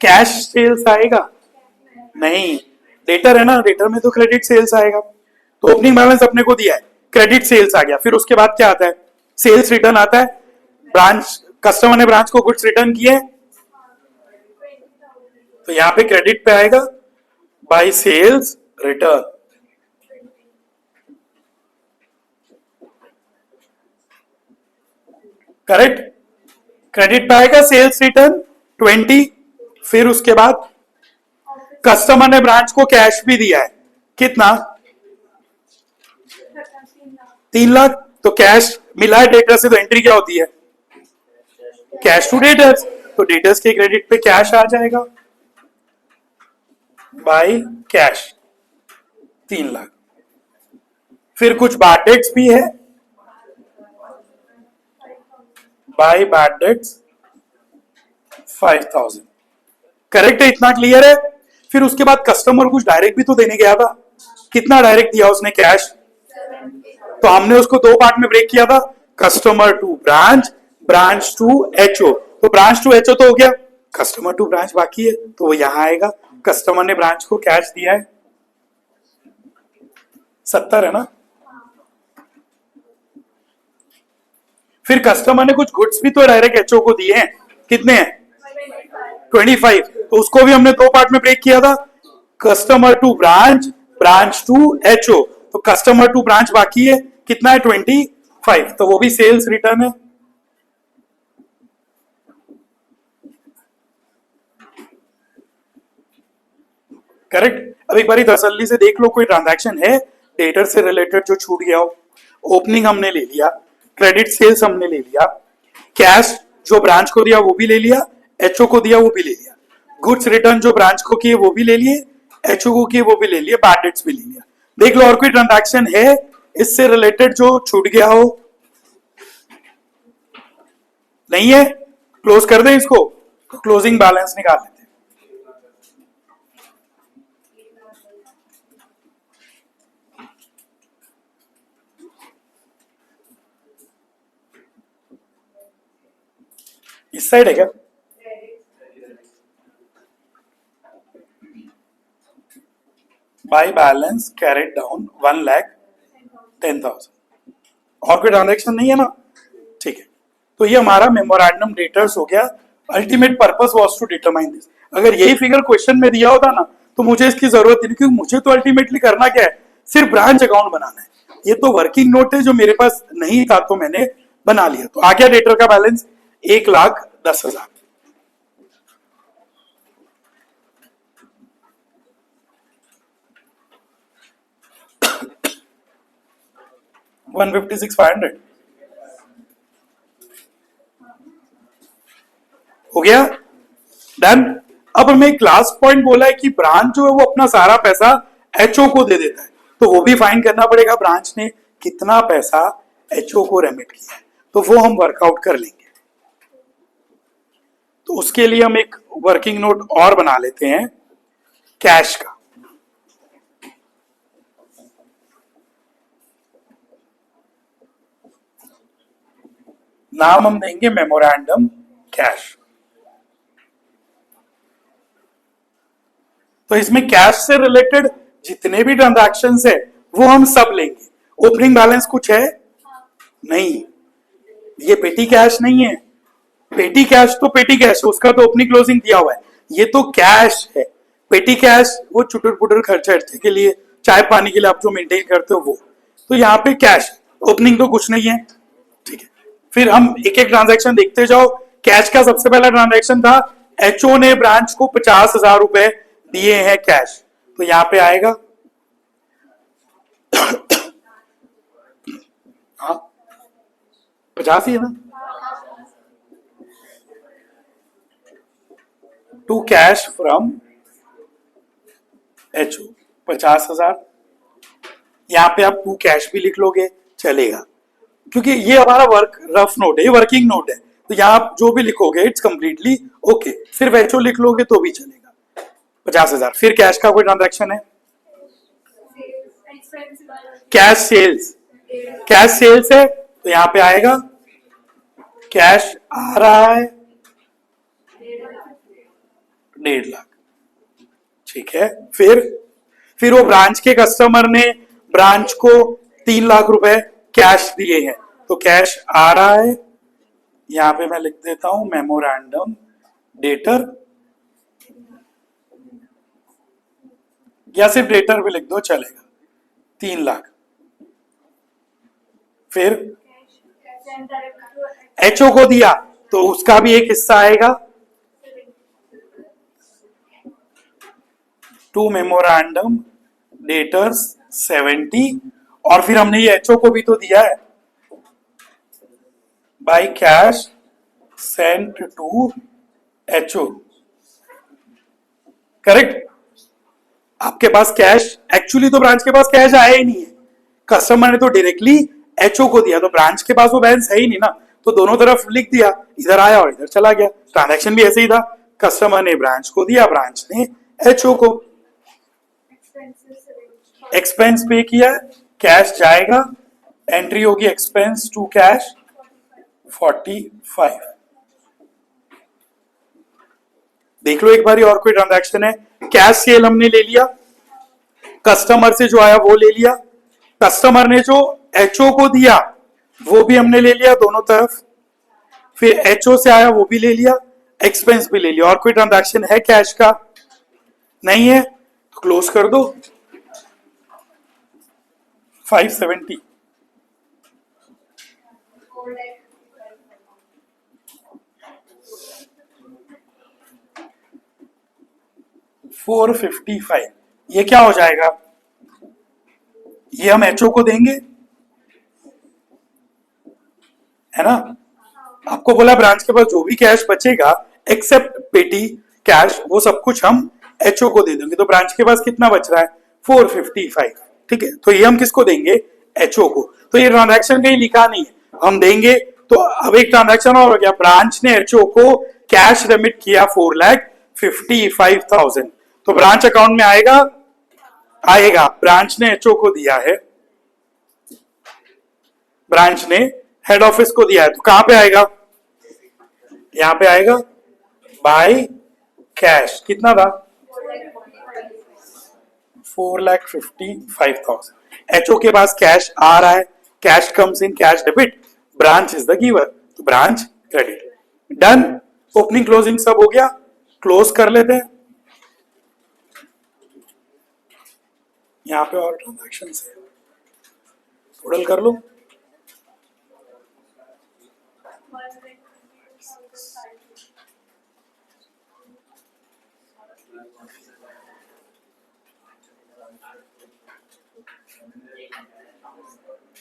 कैश सेल्स आएगा नहीं, डेटर है ना, डेटर में तो क्रेडिट सेल्स आएगा। तो ओपनिंग बैलेंस अपने को दिया है, क्रेडिट सेल्स आ गया। फिर उसके बाद क्या आता है, सेल्स रिटर्न आता है। ब्रांच कस्टमर ने ब्रांच को गुड्स रिटर्न किए, तो यहां पे क्रेडिट पे आएगा by sales return. Correct, credit पे आएगा सेल्स रिटर्न 20। फिर उसके बाद कस्टमर ने ब्रांच को कैश भी दिया है, कितना, 3 लाख। तो कैश मिला है डेटर से, तो एंट्री क्या होती है, कैश टू डेटर्स। तो डेटर्स के क्रेडिट पे कैश आ जाएगा बाय कैश 3 लाख। फिर कुछ बैड डेट्स भी है, बाय बैड डेट्स 5,000। करेक्ट है, इतना क्लियर है। फिर उसके बाद कस्टमर कुछ डायरेक्ट भी तो देने गया था, कितना डायरेक्ट दिया उसने कैश, तो हमने उसको दो पार्ट में ब्रेक किया था, customer to branch, branch to HO. तो ब्रांच टू एचओ तो हो गया, कस्टमर टू ब्रांच बाकी है, तो वो यहां आएगा। कस्टमर ने ब्रांच को कैश दिया है 70 है ना। फिर कस्टमर ने कुछ गुड्स भी तो डायरेक्ट एचओ को दिए हैं, कितने हैं, 25। तो उसको भी हमने दो पार्ट में ब्रेक किया था, customer to branch, branch to HO. तो कस्टमर टू ब्रांच बाकी है, कितना है, 25। तो वो भी सेल्स रिटर्न है। करेक्ट। अब एक बारी तसल्ली से देख लो कोई ट्रांजैक्शन है डेटर से रिलेटेड जो छूट गया हो। ओपनिंग हमने ले लिया, क्रेडिट सेल्स हमने ले लिया, कैश जो ब्रांच को दिया वो भी ले लिया, एचओ को दिया वो भी ले लिया, गुड्स रिटर्न जो ब्रांच को किए वो भी ले लिए, एचओ को किए वो भी ले लिए, बैड डेट्स भी ले लिया। देख लो और कोई ट्रांजैक्शन है इससे रिलेटेड जो छूट गया हो, नहीं है, क्लोज कर दें इसको। तो क्लोजिंग बैलेंस निकाल लेते हैं। इस साइड है क्या, बाय बैलेंस कैरेट डाउन 1,10,000। और कोई ट्रांजैक्शन नहीं है ना, ठीक है। तो ये हमारा मेमोरेंडम डेटर्स हो गया। Ultimate purpose was to determine this. अगर यही फिगर क्वेश्चन में दिया होता ना तो मुझे इसकी जरूरत नहीं, क्योंकि मुझे तो अल्टीमेटली करना क्या है, सिर्फ ब्रांच अकाउंट बनाना है। ये तो वर्किंग नोट है जो मेरे पास नहीं था, तो मैंने बना लिया। तो आ गया डेटर का बैलेंस 1,10,000। $156,500 हो गया, डन। अब हमें एक लास्ट पॉइंट बोला है कि ब्रांच जो है वो अपना सारा पैसा एचओ को दे देता है, तो वो भी फाइंड करना पड़ेगा ब्रांच ने कितना पैसा एचओ को रेमिट किया है, तो वो हम वर्कआउट कर लेंगे। तो उसके लिए हम एक वर्किंग नोट और बना लेते हैं कैश का। नाम हम देंगे मेमोरेंडम कैश। तो इसमें कैश से रिलेटेड जितने भी ट्रांजैक्शंस है वो हम सब लेंगे। ओपनिंग बैलेंस कुछ है नहीं, ये पेटी कैश नहीं है। पेटी कैश तो पेटी कैश, उसका तो ओपनिंग क्लोजिंग दिया हुआ है। ये तो कैश है। पेटी कैश वो चुटर पुटर खर्चे के लिए, चाय पानी के लिए आप जो मेंटेन करते हो वो। तो यहाँ पे कैश, ओपनिंग तो कुछ नहीं है, ठीक है। फिर हम एक एक ट्रांजैक्शन देखते जाओ। कैश का सबसे पहला ट्रांजैक्शन था, एचओ ने ब्रांच को 50,000 रुपए दिए हैं कैश, तो यहां पे आएगा 50 ही है ना। To cash from H O 50,000। यहां पे आप टू कैश भी लिख लोगे चलेगा, क्योंकि ये हमारा वर्क रफ नोट है, ये वर्किंग नोट है, तो यहाँ आप जो भी लिखोगे इट्स कंप्लीटली ओके। सिर्फ एचओ लिख लोगे तो भी चलेगा। 50,000। फिर कैश का कोई ट्रांजैक्शन है? Cash sales. कैश सेल्स है तो यहां पे आएगा कैश आ रहा है 1.5 लाख। ठीक है। फिर वो ब्रांच के कस्टमर ने ब्रांच को 3 लाख रुपए कैश दिए हैं, तो कैश आ रहा है। यहां पे मैं लिख देता हूं मेमोरेंडम डेटर, या सिर्फ डेटर भी लिख दो चलेगा। 3 लाख। फिर एचओ को दिया तो उसका भी एक हिस्सा आएगा टू मेमोरेंडम डेटर्स 70, और फिर हमने ये एचओ को भी तो दिया है by cash sent to HO. Correct. आपके पास कैश, एक्चुअली तो ब्रांच के पास कैश आया ही नहीं है, कस्टमर ने तो डायरेक्टली एचओ को दिया, तो ब्रांच के पास वो बैलेंस है ही नहीं ना, तो दोनों तरफ लिख दिया, इधर आया और इधर चला गया। ट्रांजैक्शन भी ऐसे ही था, कस्टमर ने ब्रांच को दिया, ब्रांच ने एचओ को। एक्सपेंस पे किया, कैश जाएगा, एंट्री होगी एक्सपेंस टू कैश 45। देख लो एक बार और कोई ट्रांजैक्शन है। कैश सेल हमने ले लिया, कस्टमर से जो आया वो ले लिया, कस्टमर ने जो एचओ को दिया वो भी हमने ले लिया दोनों तरफ, फिर एचओ से आया वो भी ले लिया, एक्सपेंस भी ले लिया। और कोई ट्रांजैक्शन है कैश का? नहीं है, तो क्लोज कर दो। 570। $455। ये क्या हो जाएगा? ये हम एचओ को देंगे, है ना। आपको बोला ब्रांच के पास जो भी कैश बचेगा एक्सेप्ट पेटी कैश, वो सब कुछ हम एचओ को दे देंगे। तो ब्रांच के पास कितना बच रहा है? 455। ठीक है, तो ये हम किसको देंगे? एचओ को। तो ये ट्रांजैक्शन कहीं लिखा नहीं है, हम देंगे। तो अब एक ट्रांजैक्शन और हो गया, ब्रांच ने एचओ को कैश रेमिट किया 4,55,000। तो ब्रांच अकाउंट में आएगा, आएगा। ब्रांच ने एचओ को दिया है, ब्रांच ने हेड ऑफिस को दिया है, तो कहां पे आएगा? यहां पे आएगा बाय कैश। कितना था? 4,55,000। एचओ के पास कैश आ रहा है, cash comes in, cash debit, branch is the giver, तो branch credit. Done. Opening closing सब हो गया, क्लोज कर लेते हैं। यहां पे और ट्रांजैक्शन है, टोटल कर लो।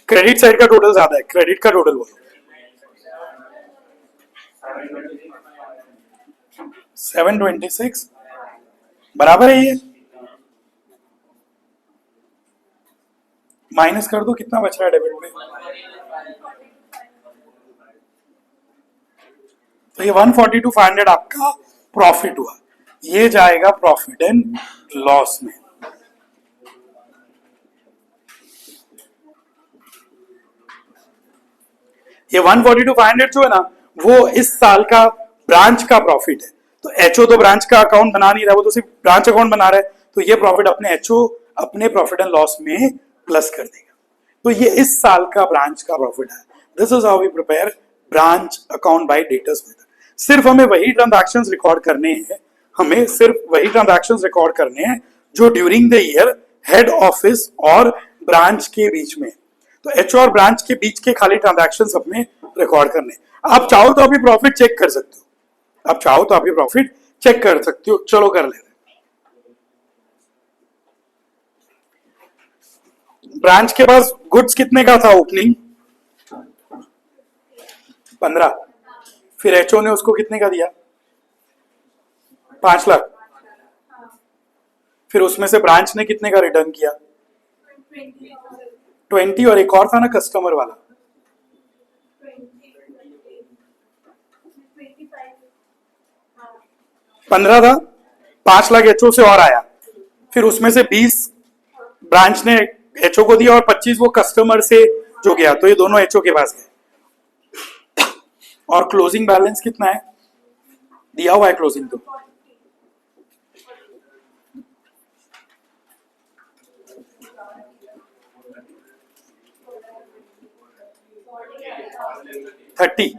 क्रेडिट साइड का टोटल ज्यादा है, क्रेडिट का टोटल बोलो। 726 बराबर है। ये माइनस कर दो, कितना बच रहा है डेबिट में? तो ये 142,500 आपका प्रॉफिट हुआ, ये जाएगा प्रॉफिट एंड लॉस में। ये 142,500 जो है ना, वो इस साल का ब्रांच का प्रॉफिट है। तो एचओ तो ब्रांच का अकाउंट बना नहीं रहा, वो तो सिर्फ ब्रांच अकाउंट बना रहा है, तो ये प्रॉफिट अपने एचओ अपने प्रॉफिट एंड लॉस में प्लस कर देगा। तो ये इस साल का ब्रांच का प्रॉफिट है। This is how we prepare branch account by debtors method. सिर्फ हमें वही ट्रांजैक्शंस रिकॉर्ड करने हैं, हमें सिर्फ वही ट्रांजैक्शंस रिकॉर्ड करने हैं जो during the year head office और ब्रांच के बीच में। तो एचओ और ब्रांच के बीच के खाली ट्रांजैक्शंस अपने रिकॉर्ड करने। आप चाहो तो अभी प्रॉफिट चेक कर सकते हो, आप चाहो तो अभी प्रॉफिट चेक कर सकते हो। चलो कर लेते हैं। ब्रांच के पास गुड्स कितने का था ओपनिंग? 15। फिर एचओ ने उसको कितने का दिया? 5 लाख। फिर उसमें से ब्रांच ने कितने का रिटर्न किया? 20। और एक और था ना कस्टमर वाला, 15 था। 5 लाख एचओ से और आया, फिर उसमें से 20 ब्रांच ने एचओ को दिया और 25 वो कस्टमर से जो गया, तो ये दोनों एचओ के पास गए। और क्लोजिंग बैलेंस कितना है? दिया हुआ है क्लोजिंग तो। थर्टी।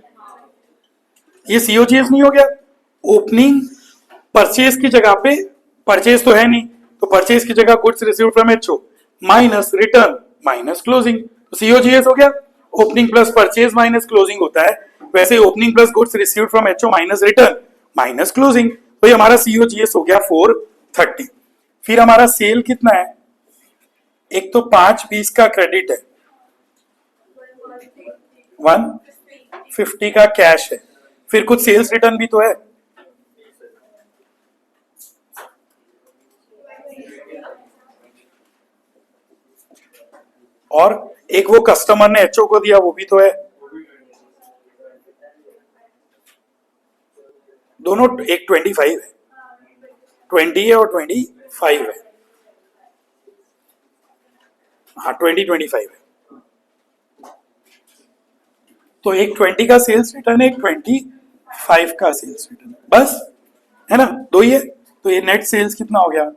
ये सीओजीएस नहीं हो गया? ओपनिंग परचेज की जगह पे, परचेज तो है नहीं, तो परचेज की जगह goods received from HO minus return minus closing, तो सीओजीएस हो गया। Opening plus purchase minus closing होता है, वैसे opening plus goods received from HO minus return minus closing, तो ये हमारा सीओजीएस हो गया 430। फिर हमारा सेल कितना है? एक तो 520 का क्रेडिट है, 150 का कैश है, फिर कुछ सेल्स रिटर्न भी तो है। और एक वो कस्टमर ने एचओ को दिया, वो भी तो है। दोनों एक 25 है, 20 है और 25 है। हाँ 25 है, तो एक 20 का सेल्स रिटर्न है, एक 25 का सेल्स रिटर्न, बस है ना, दो ही है। तो ये नेट सेल्स कितना हो गया?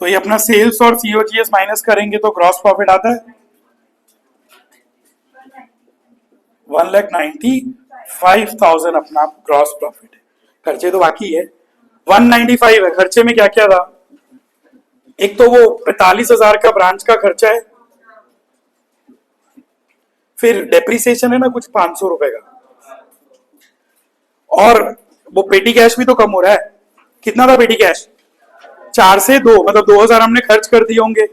तो ये अपना सेल्स और सीओजीएस माइनस करेंगे तो ग्रॉस प्रॉफिट आता है 1,95,000 अपना ग्रॉस प्रॉफिट है। खर्चे तो बाकी है 195 है। खर्चे में क्या क्या था? एक तो वो 45,000 का ब्रांच का खर्चा है, फिर डेप्रिसिएशन है ना कुछ 500 रुपए का, और वो पेटी कैश भी तो कम हो रहा है। कितना था पेटी कैश? 4 से 2, मतलब 2,000 हमने खर्च कर दिए होंगे,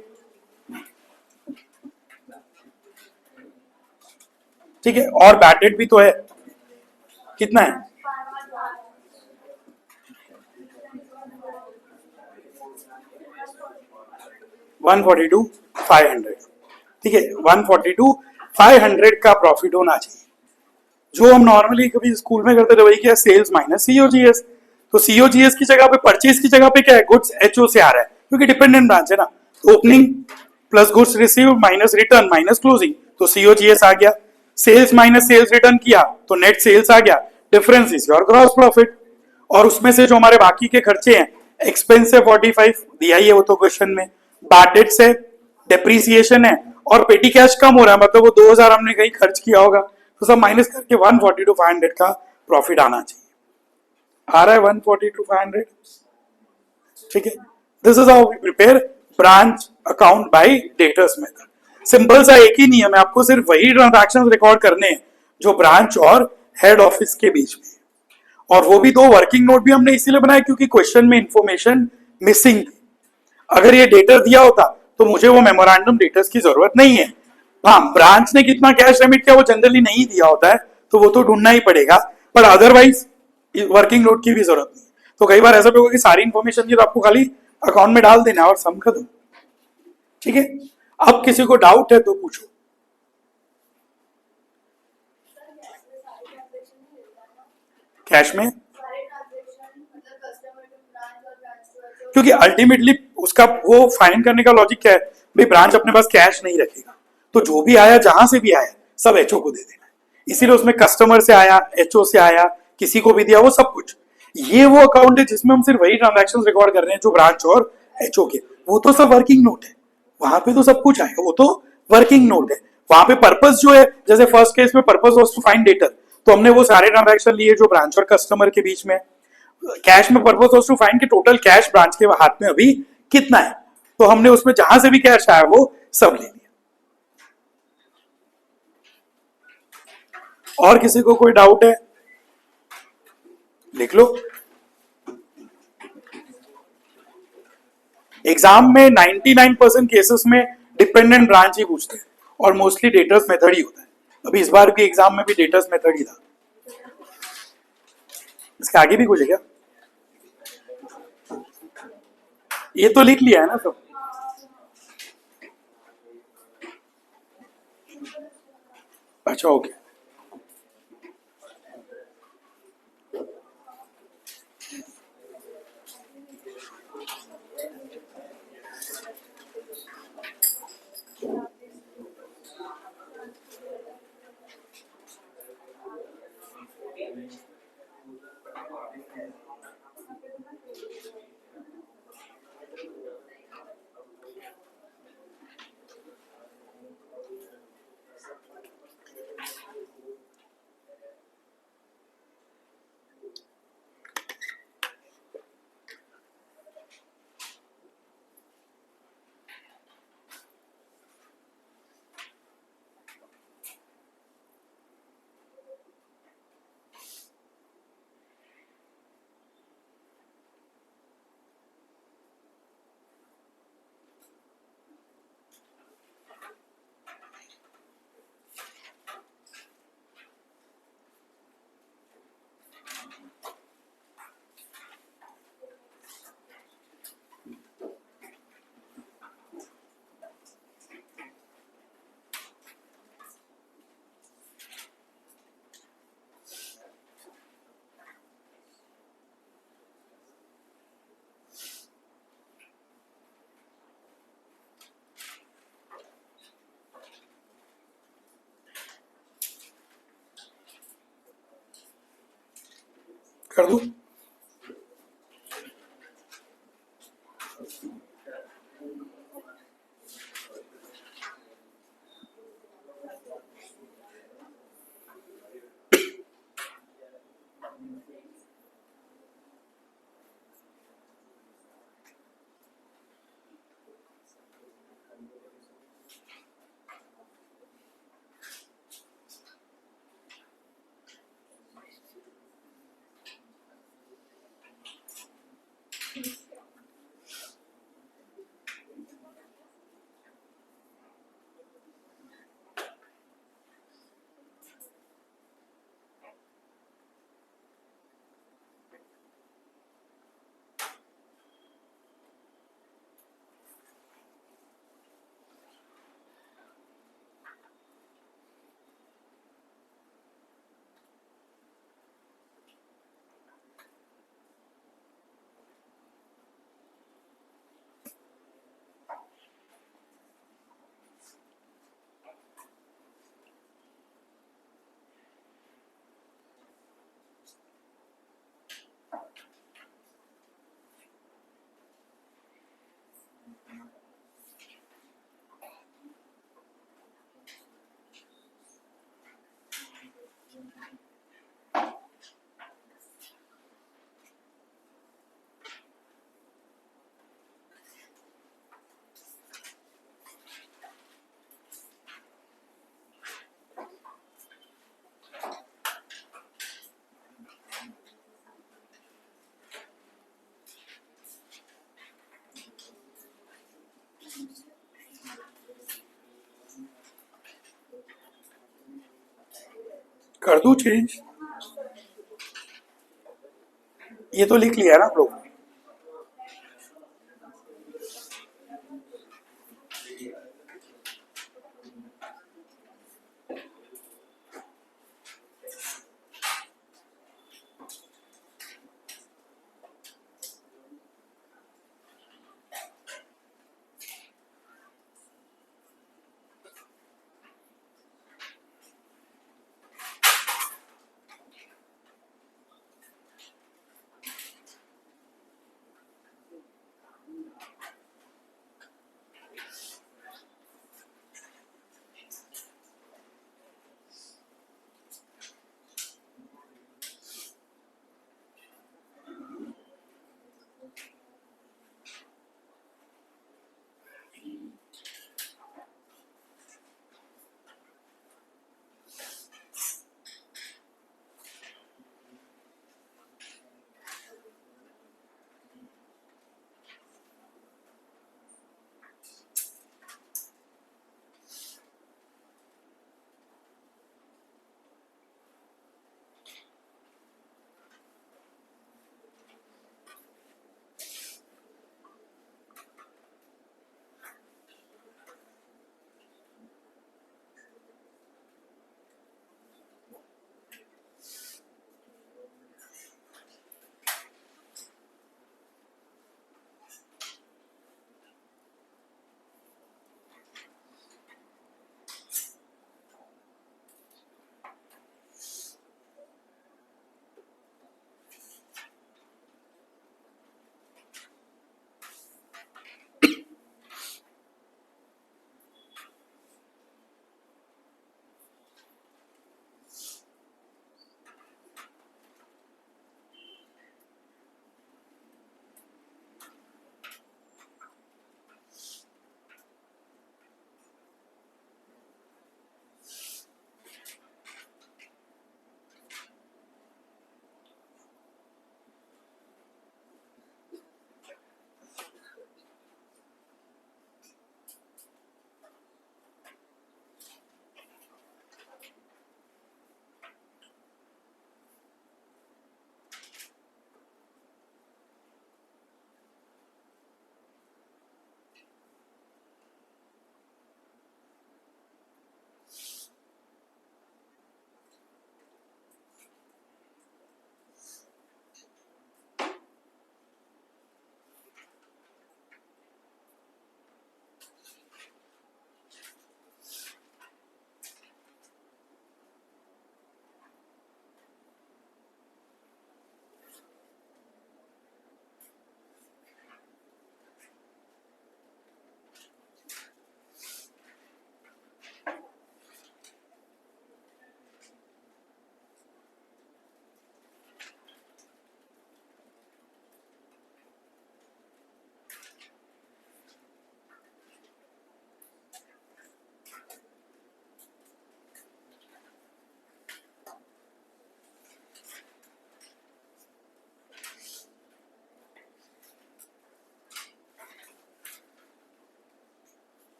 ठीक है। और बैड डेट भी तो है, कितना है? $142,500, ठीक है। 142,500 का प्रॉफिट होना चाहिए, जो हम नॉर्मली कभी स्कूल में करते थे वही क्या, सेल्स माइनस सीओजीएस। तो सीओजीएस की जगह पे, परचेज की जगह पे क्या है, गुड्स एचओ से आ रहा है क्योंकि डिपेंडेंट ब्रांच है ना। Opening plus goods receive minus return minus closing, तो सीओजीएस आ गया। सेल्स माइनस सेल्स रिटर्न किया तो नेट सेल्स आ गया, difference is your gross profit. और उसमें से जो हमारे बाकी के खर्चे हैं, एक्सपेंस है 45 दिया ही है वो तो क्वेश्चन में, बैड डेट्स है, डेप्रीसिएशन है, और पेटी कैश कम हो रहा है, मतलब वो 2,000 हमने कहीं खर्च किया होगा, तो सब माइनस करके 142,500 का प्रॉफिट आना चाहिए। आ रहा है 142,500, ठीक है। This is how we prepare branch account by debtors method. Simple सा एक ही नियम है, आपको सिर्फ वही ट्रांजैक्शंस रिकॉर्ड करने हैं जो ब्रांच और हेड ऑफिस के बीच में, और वो भी 2 वर्किंग नोट भी हमने इसीलिए बनाया क्योंकि क्वेश्चन में इंफॉर्मेशन मिसिंग थी। अगर ये डेटर दिया होता तो मुझे वो मेमोरेंडम डेटर्स की जरूरत नहीं है। हाँ, ब्रांच ने कितना कैश रेमिट किया वो जनरली नहीं दिया होता है, तो वो तो ढूंढना ही पड़ेगा, पर अदरवाइज वर्किंग नोट की भी जरूरत नहीं। तो कई बार ऐसा भी होगा कि सारी इंफॉर्मेशन दी तो आपको खाली अकाउंट में डाल देना और सम खत्म, ठीक है। अब किसी को डाउट है तो पूछो। कैश में, क्योंकि अल्टीमेटली उसका वो फाइंड करने का लॉजिक क्या है, भाई ब्रांच अपने पास कैश नहीं रखेगा, तो जो भी आया जहां से भी आया सब एचओ को दे देना है। इसीलिए उसमें कस्टमर से आया, एचओ से आया, किसी को भी दिया, वो सब कुछ। ये वो अकाउंट है जिसमें हम सिर्फ वही ट्रांजैक्शंस रिकॉर्ड कर रहे हैं जो ब्रांच और एचओ के, वो तो सब वर्किंग नोट है, वहां पे तो सब कुछ आएगा, वो तो वर्किंग नोट है। वहां पे पर्पस जो है, जैसे फर्स्ट केस में purpose was to find debtor, तो हमने वो सारे ट्रांजैक्शन लिए जो ब्रांच और कस्टमर के बीच में। कैश में पर्पस वाज टू फाइंड कि टोटल कैश ब्रांच के हाथ में अभी कितना है, तो हमने उसमें जहां से भी कैश आया वो सब ले लिया। और किसी को कोई डाउट है? लिख लो। एग्जाम में 99% केसेस में डिपेंडेंट ब्रांच ही पूछते हैं, और मोस्टली डेटर्स मेथड ही होता है। अभी इस बार के एग्जाम में भी डेटर्स मेथड ही था। इसके आगे भी कुछ है क्या? ये तो लिख लिया है ना सब। अच्छा ओके। कर दूं? कर दूं चेंज? ये तो लिख लिया है ना आप लोग ने।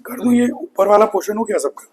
कर दूं, ये ऊपर वाला पोर्शन हो क्या सबका?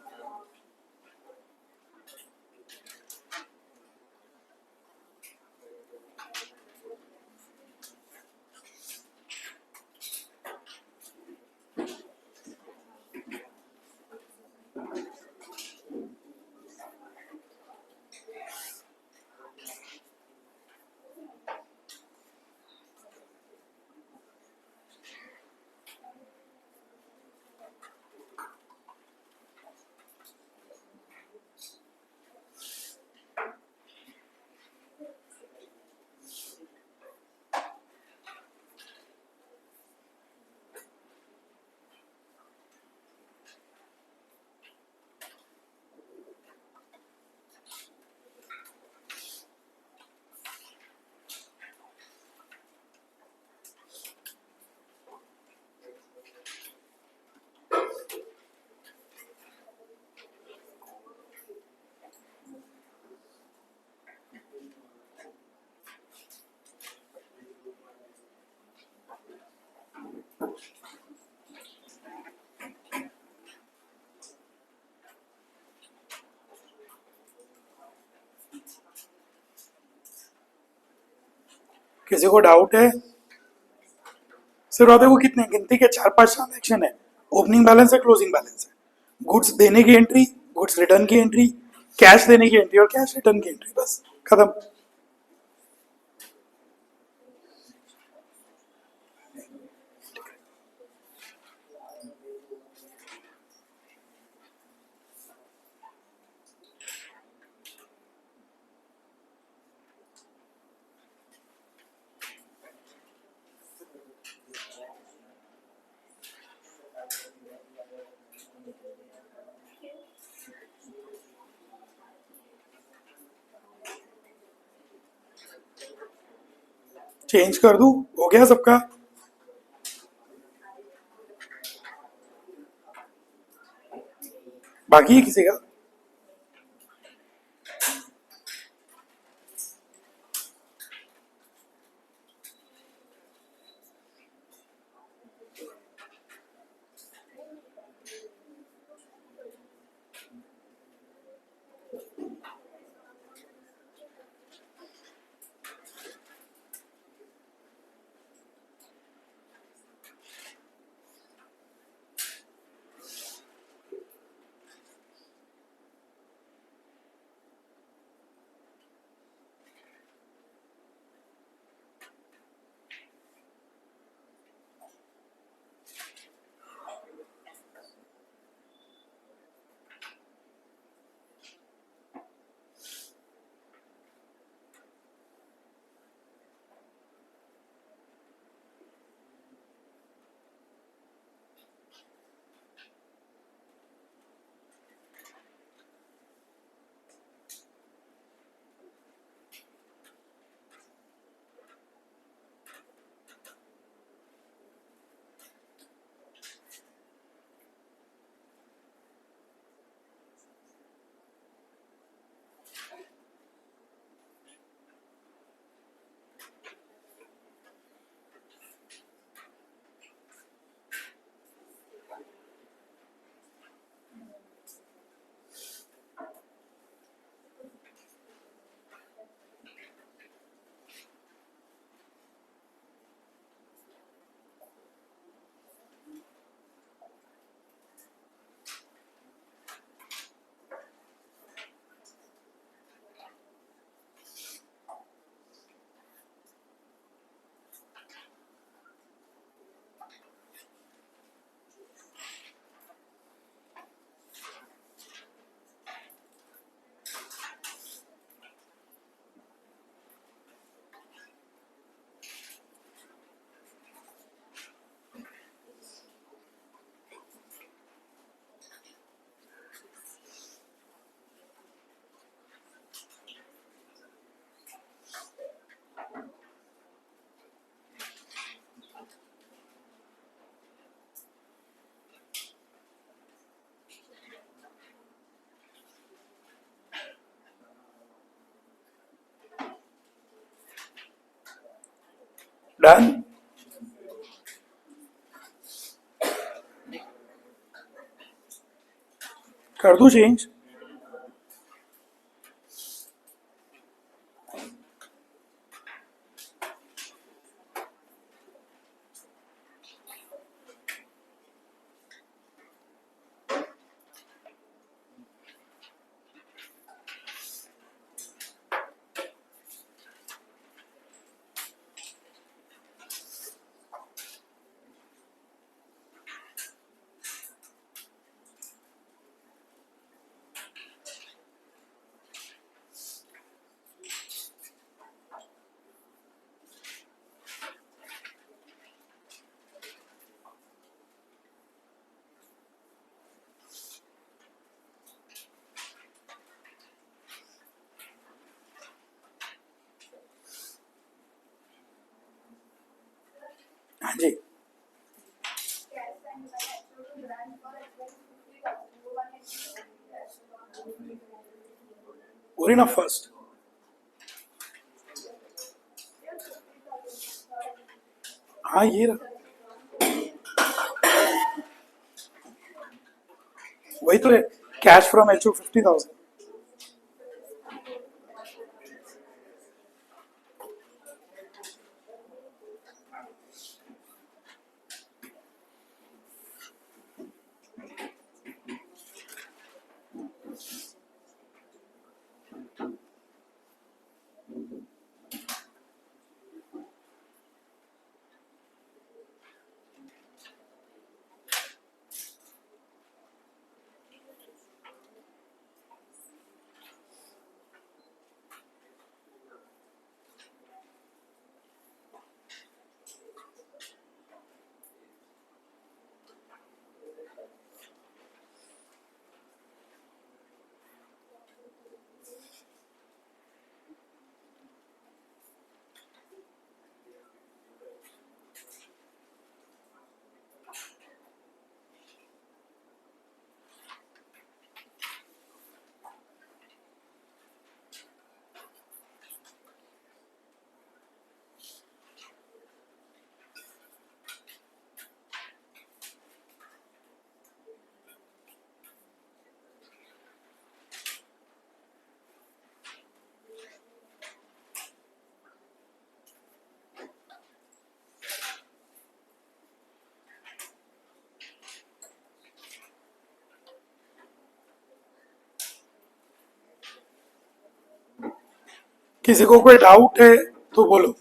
किसी को डाउट है? सिर्फ को कितने गिनती के 4-5 ट्रांजेक्शन है, ओपनिंग बैलेंस है, क्लोजिंग बैलेंस है, गुड्स देने की एंट्री, गुड्स रिटर्न की एंट्री, कैश देने की एंट्री और कैश रिटर्न की एंट्री, बस खत्म। चेंज कर दूं? हो गया सबका? बाकी है किसी का? डन। कर दूं चेंज? हाँ जी, वही ना फर्स्ट। हाँ ये रहा, वही तो है, कैश फ्रॉम एच 50,000। किसी को कोई डाउट है तो बोलो।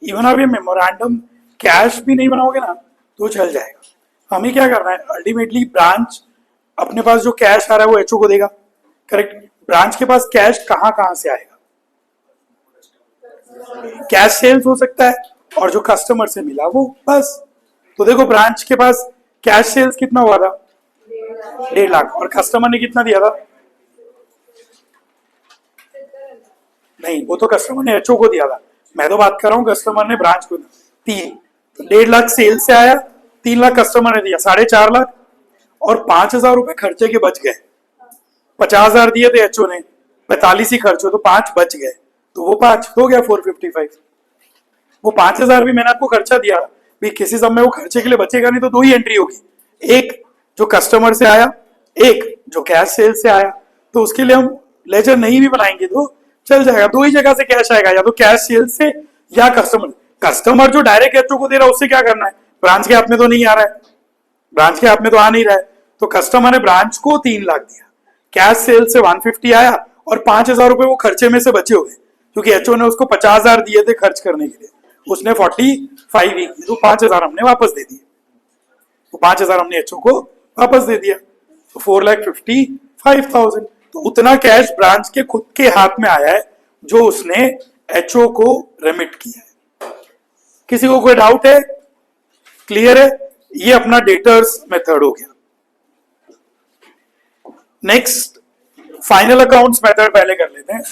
इवन आप ये मेमोरेंडम कैश भी नहीं बनाओगे ना तो चल जाएगा। हमें क्या करना है, अल्टीमेटली ब्रांच अपने पास जो कैश आ रहा है वो एचओ को देगा, करेक्ट? ब्रांच के पास कैश कहाँ कहाँ से आएगा? कैश सेल्स हो सकता है और जो कस्टमर से मिला वो, बस। तो देखो ब्रांच के पास कैश सेल्स कितना हुआ था? 1.5 लाख। और कस्टमर ने कितना दिया था? नहीं, वो तो कस्टमर ने एचओ को दिया था, मैं तो बात कर रहा हूँ कस्टमर ने ब्रांच को। 3, तो 1.5 लाख सेल से आया, 3 लाख कस्टमर ने दिया, 4.5 लाख। और 5,000 रुपए खर्चे के बच गए। 50,000 दिए थे एचओ ने, 45 ही खर्च हो तो 5 बच गए, तो वो 5 हो गया 455। वो 5,000 भी मैंने आपको खर्चा दिया भी, किसी समय वो खर्चे के लिए बचेगा नहीं, तो 2 ही एंट्री होगी, एक जो कस्टमर से आया, एक जो कैश सेल से आया। तो उसके लिए हम लेजर नहीं भी बनाएंगे तो चल जाएगा, 2 ही जगह से कैश आएगा, या तो कैश सेल से या कस्टमर। कस्टमर जो डायरेक्ट एचओ को दे रहा है उससे क्या करना है, ब्रांच के हाथ में तो नहीं आ रहा है, ब्रांच के हाथ में तो आ नहीं रहा है। तो कस्टमर ने ब्रांच को 3 लाख दिया, कैश सेल से 150 आया और 5,000 रुपए वो खर्चे में से बचे हुए, क्योंकि एचओ ने उसको 50,000 दिए थे खर्च करने के लिए, उसने 45 ही, तो 5,000 हमने वापस दे दिए, तो 5,000 हमने एचओ को वापस दे दिया, तो 4,55,000। तो उतना कैश ब्रांच के खुद के हाथ में आया है जो उसने एचओ को रेमिट किया है। किसी को कोई डाउट है? क्लियर है? ये अपना डेटर्स मेथड हो गया। नेक्स्ट फाइनल अकाउंट्स मेथड पहले कर लेते हैं।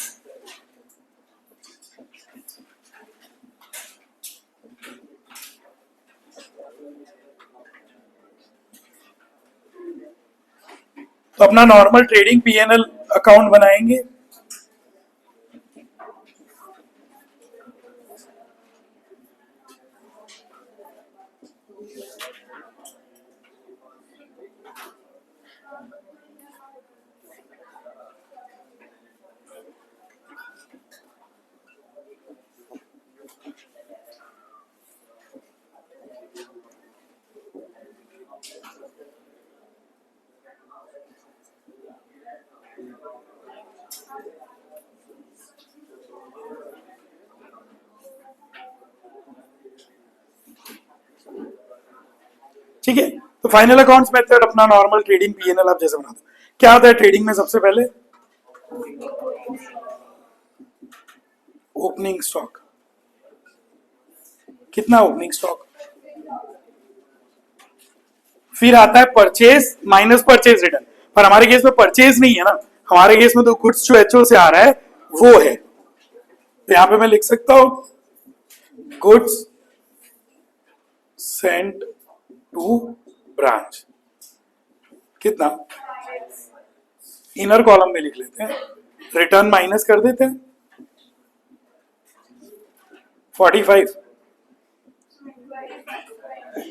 तो अपना नॉर्मल ट्रेडिंग पीएनएल अकाउंट बनाएंगे। ठीक है, तो फाइनल अकाउंट्स मेथड अपना नॉर्मल ट्रेडिंग पीएनएल आप जैसे बना दो। क्या आता है ट्रेडिंग में? सबसे पहले ओपनिंग स्टॉक। कितना ओपनिंग स्टॉक? फिर आता है परचेज माइनस परचेज रिटर्न। पर हमारे केस में परचेज नहीं है ना, हमारे केस में तो गुड्स जो एचओ से आ रहा है वो है। तो यहां पे मैं लिख सकता हूं गुड्स सेंट टू ब्रांच। कितना? इनर कॉलम में लिख लेते हैं, रिटर्न माइनस कर देते हैं 45।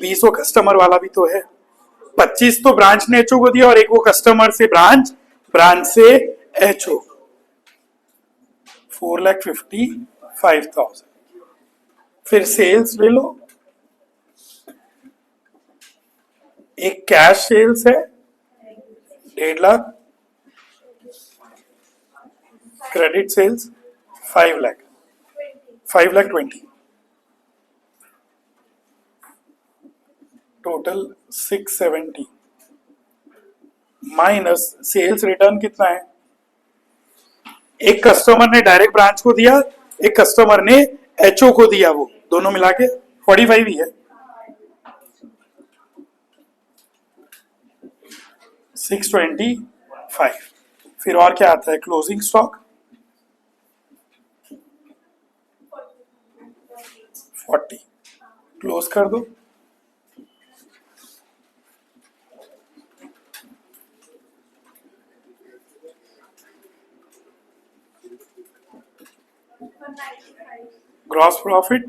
20 वो कस्टमर वाला भी तो है, 25 तो ब्रांच ने एचओ को दिया और एक वो कस्टमर से ब्रांच, ब्रांच से एचओ। 4,55,000। फिर सेल्स ले लो, एक कैश सेल्स है 1.5 lakh, credit sales 5 lakh, 5,20,000, total 670 minus sales return कितना है? एक कस्टमर ने डायरेक्ट ब्रांच को दिया, एक कस्टमर ने एचओ को दिया, वो दोनों मिला के 45 ही है। 625। फिर और क्या आता है? Closing stock 40। क्लोज कर दो। Gross profit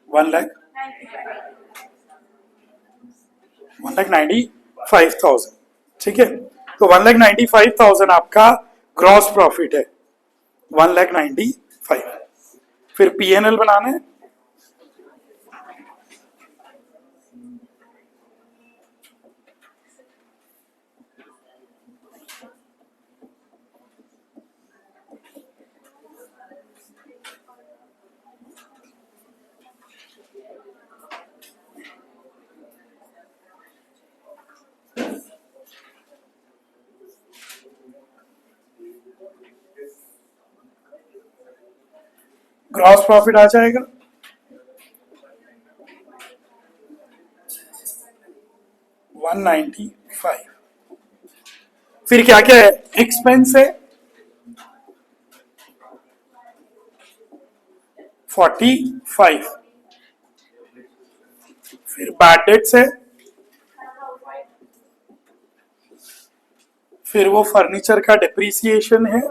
1,95,000। ठीक है, तो 1,95,000 आपका ग्रॉस प्रॉफिट है, 1,95,000। फिर पीएनएल बनाना है। ग्रॉस प्रॉफिट आ जाएगा 195। फिर क्या क्या है? एक्सपेंस है 45। फिर बैड डेट्स है, फिर वो फर्नीचर का डिप्रिसिएशन है,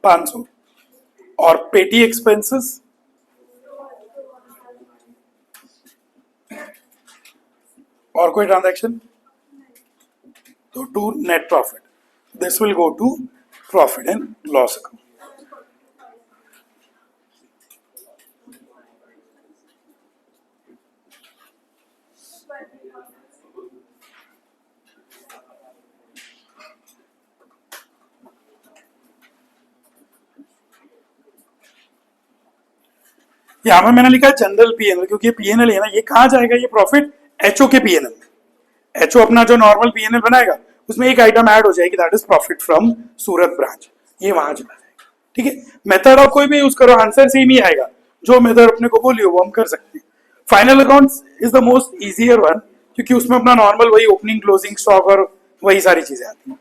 $500। और पेटी एक्सपेंसेस और कोई ट्रांजैक्शन तो to net profit, this will go to profit and loss account. यहां पर मैंने लिखा है जनरल पीएनएल, क्योंकि ये पीएनएल है ना, ये कहां जाएगा? ये प्रॉफिट एचओ के पीएनएल में। एचओ अपना जो नॉर्मल पीएनएल बनाएगा उसमें एक आइटम ऐड हो जाएगी, that is profit from Surat branch, ये वहां चला जाएगा। ठीक है, मेथड आप कोई भी यूज करो, आंसर सेम ही आएगा, जो मेथड अपने को बोली हो वो हम कर सकते हैं। Final accounts is the most easier one, क्योंकि उसमें अपना नॉर्मल वही ओपनिंग क्लोजिंग स्टॉक और वही सारी चीजें आती हैं।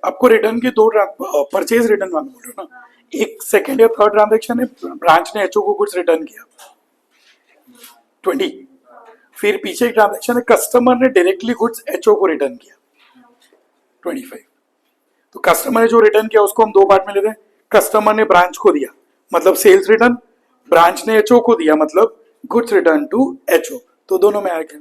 आपको रिटर्न के दो परचेज रिटर्न वाला बोल रहे हो ना, एक सेकंड या थर्ड ट्रांजेक्शन है, ब्रांच ने एचओ को गुड्स रिटर्न किया 20, फिर पीछे एक ट्रांजेक्शन है कस्टमर ने डायरेक्टली गुड्स एचओ को रिटर्न किया 25। तो कस्टमर ने जो रिटर्न किया उसको हम दो पार्ट में लेते हैं, कस्टमर ने ब्रांच को दिया मतलब सेल्स रिटर्न, ब्रांच ने एचओ को दिया मतलब गुड्स रिटर्न टू एचओ, तो दोनों में आ गया।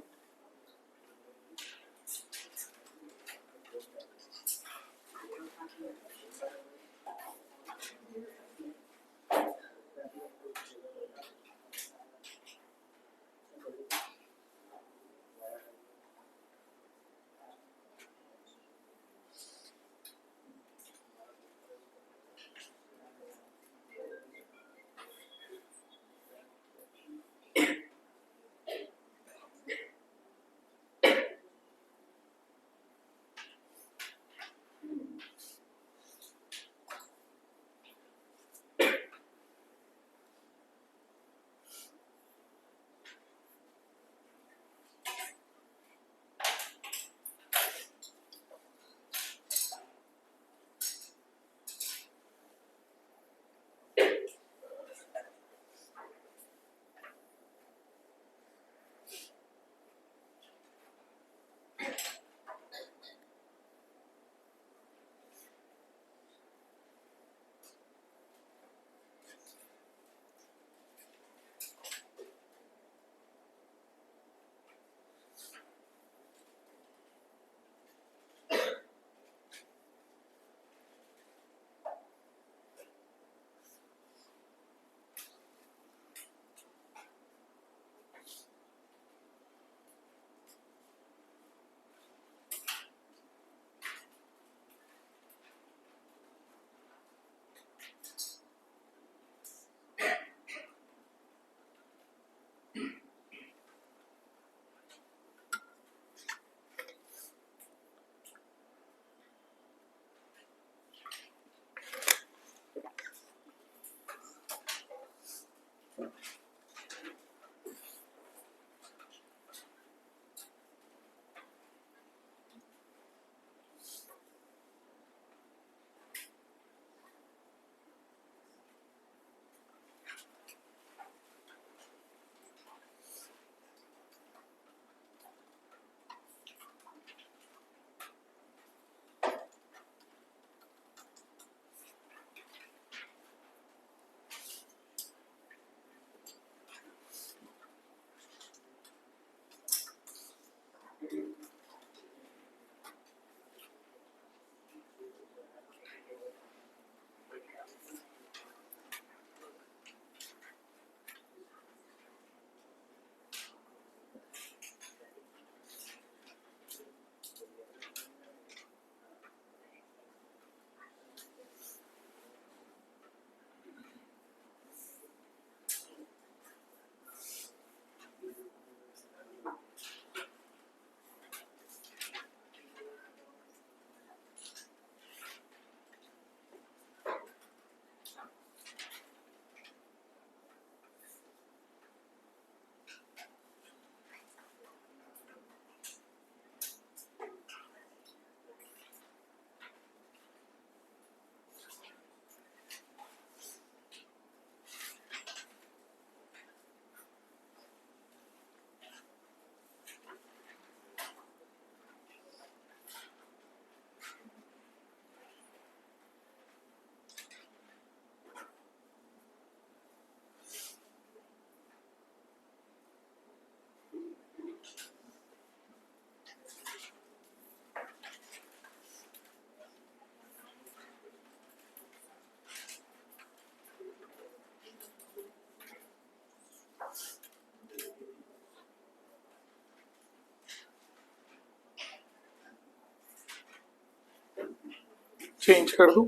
चेंज कर दूं?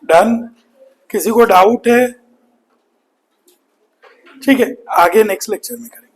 डन? किसी को डाउट है? ठीक है, आगे नेक्स्ट लेक्चर में करेंगे।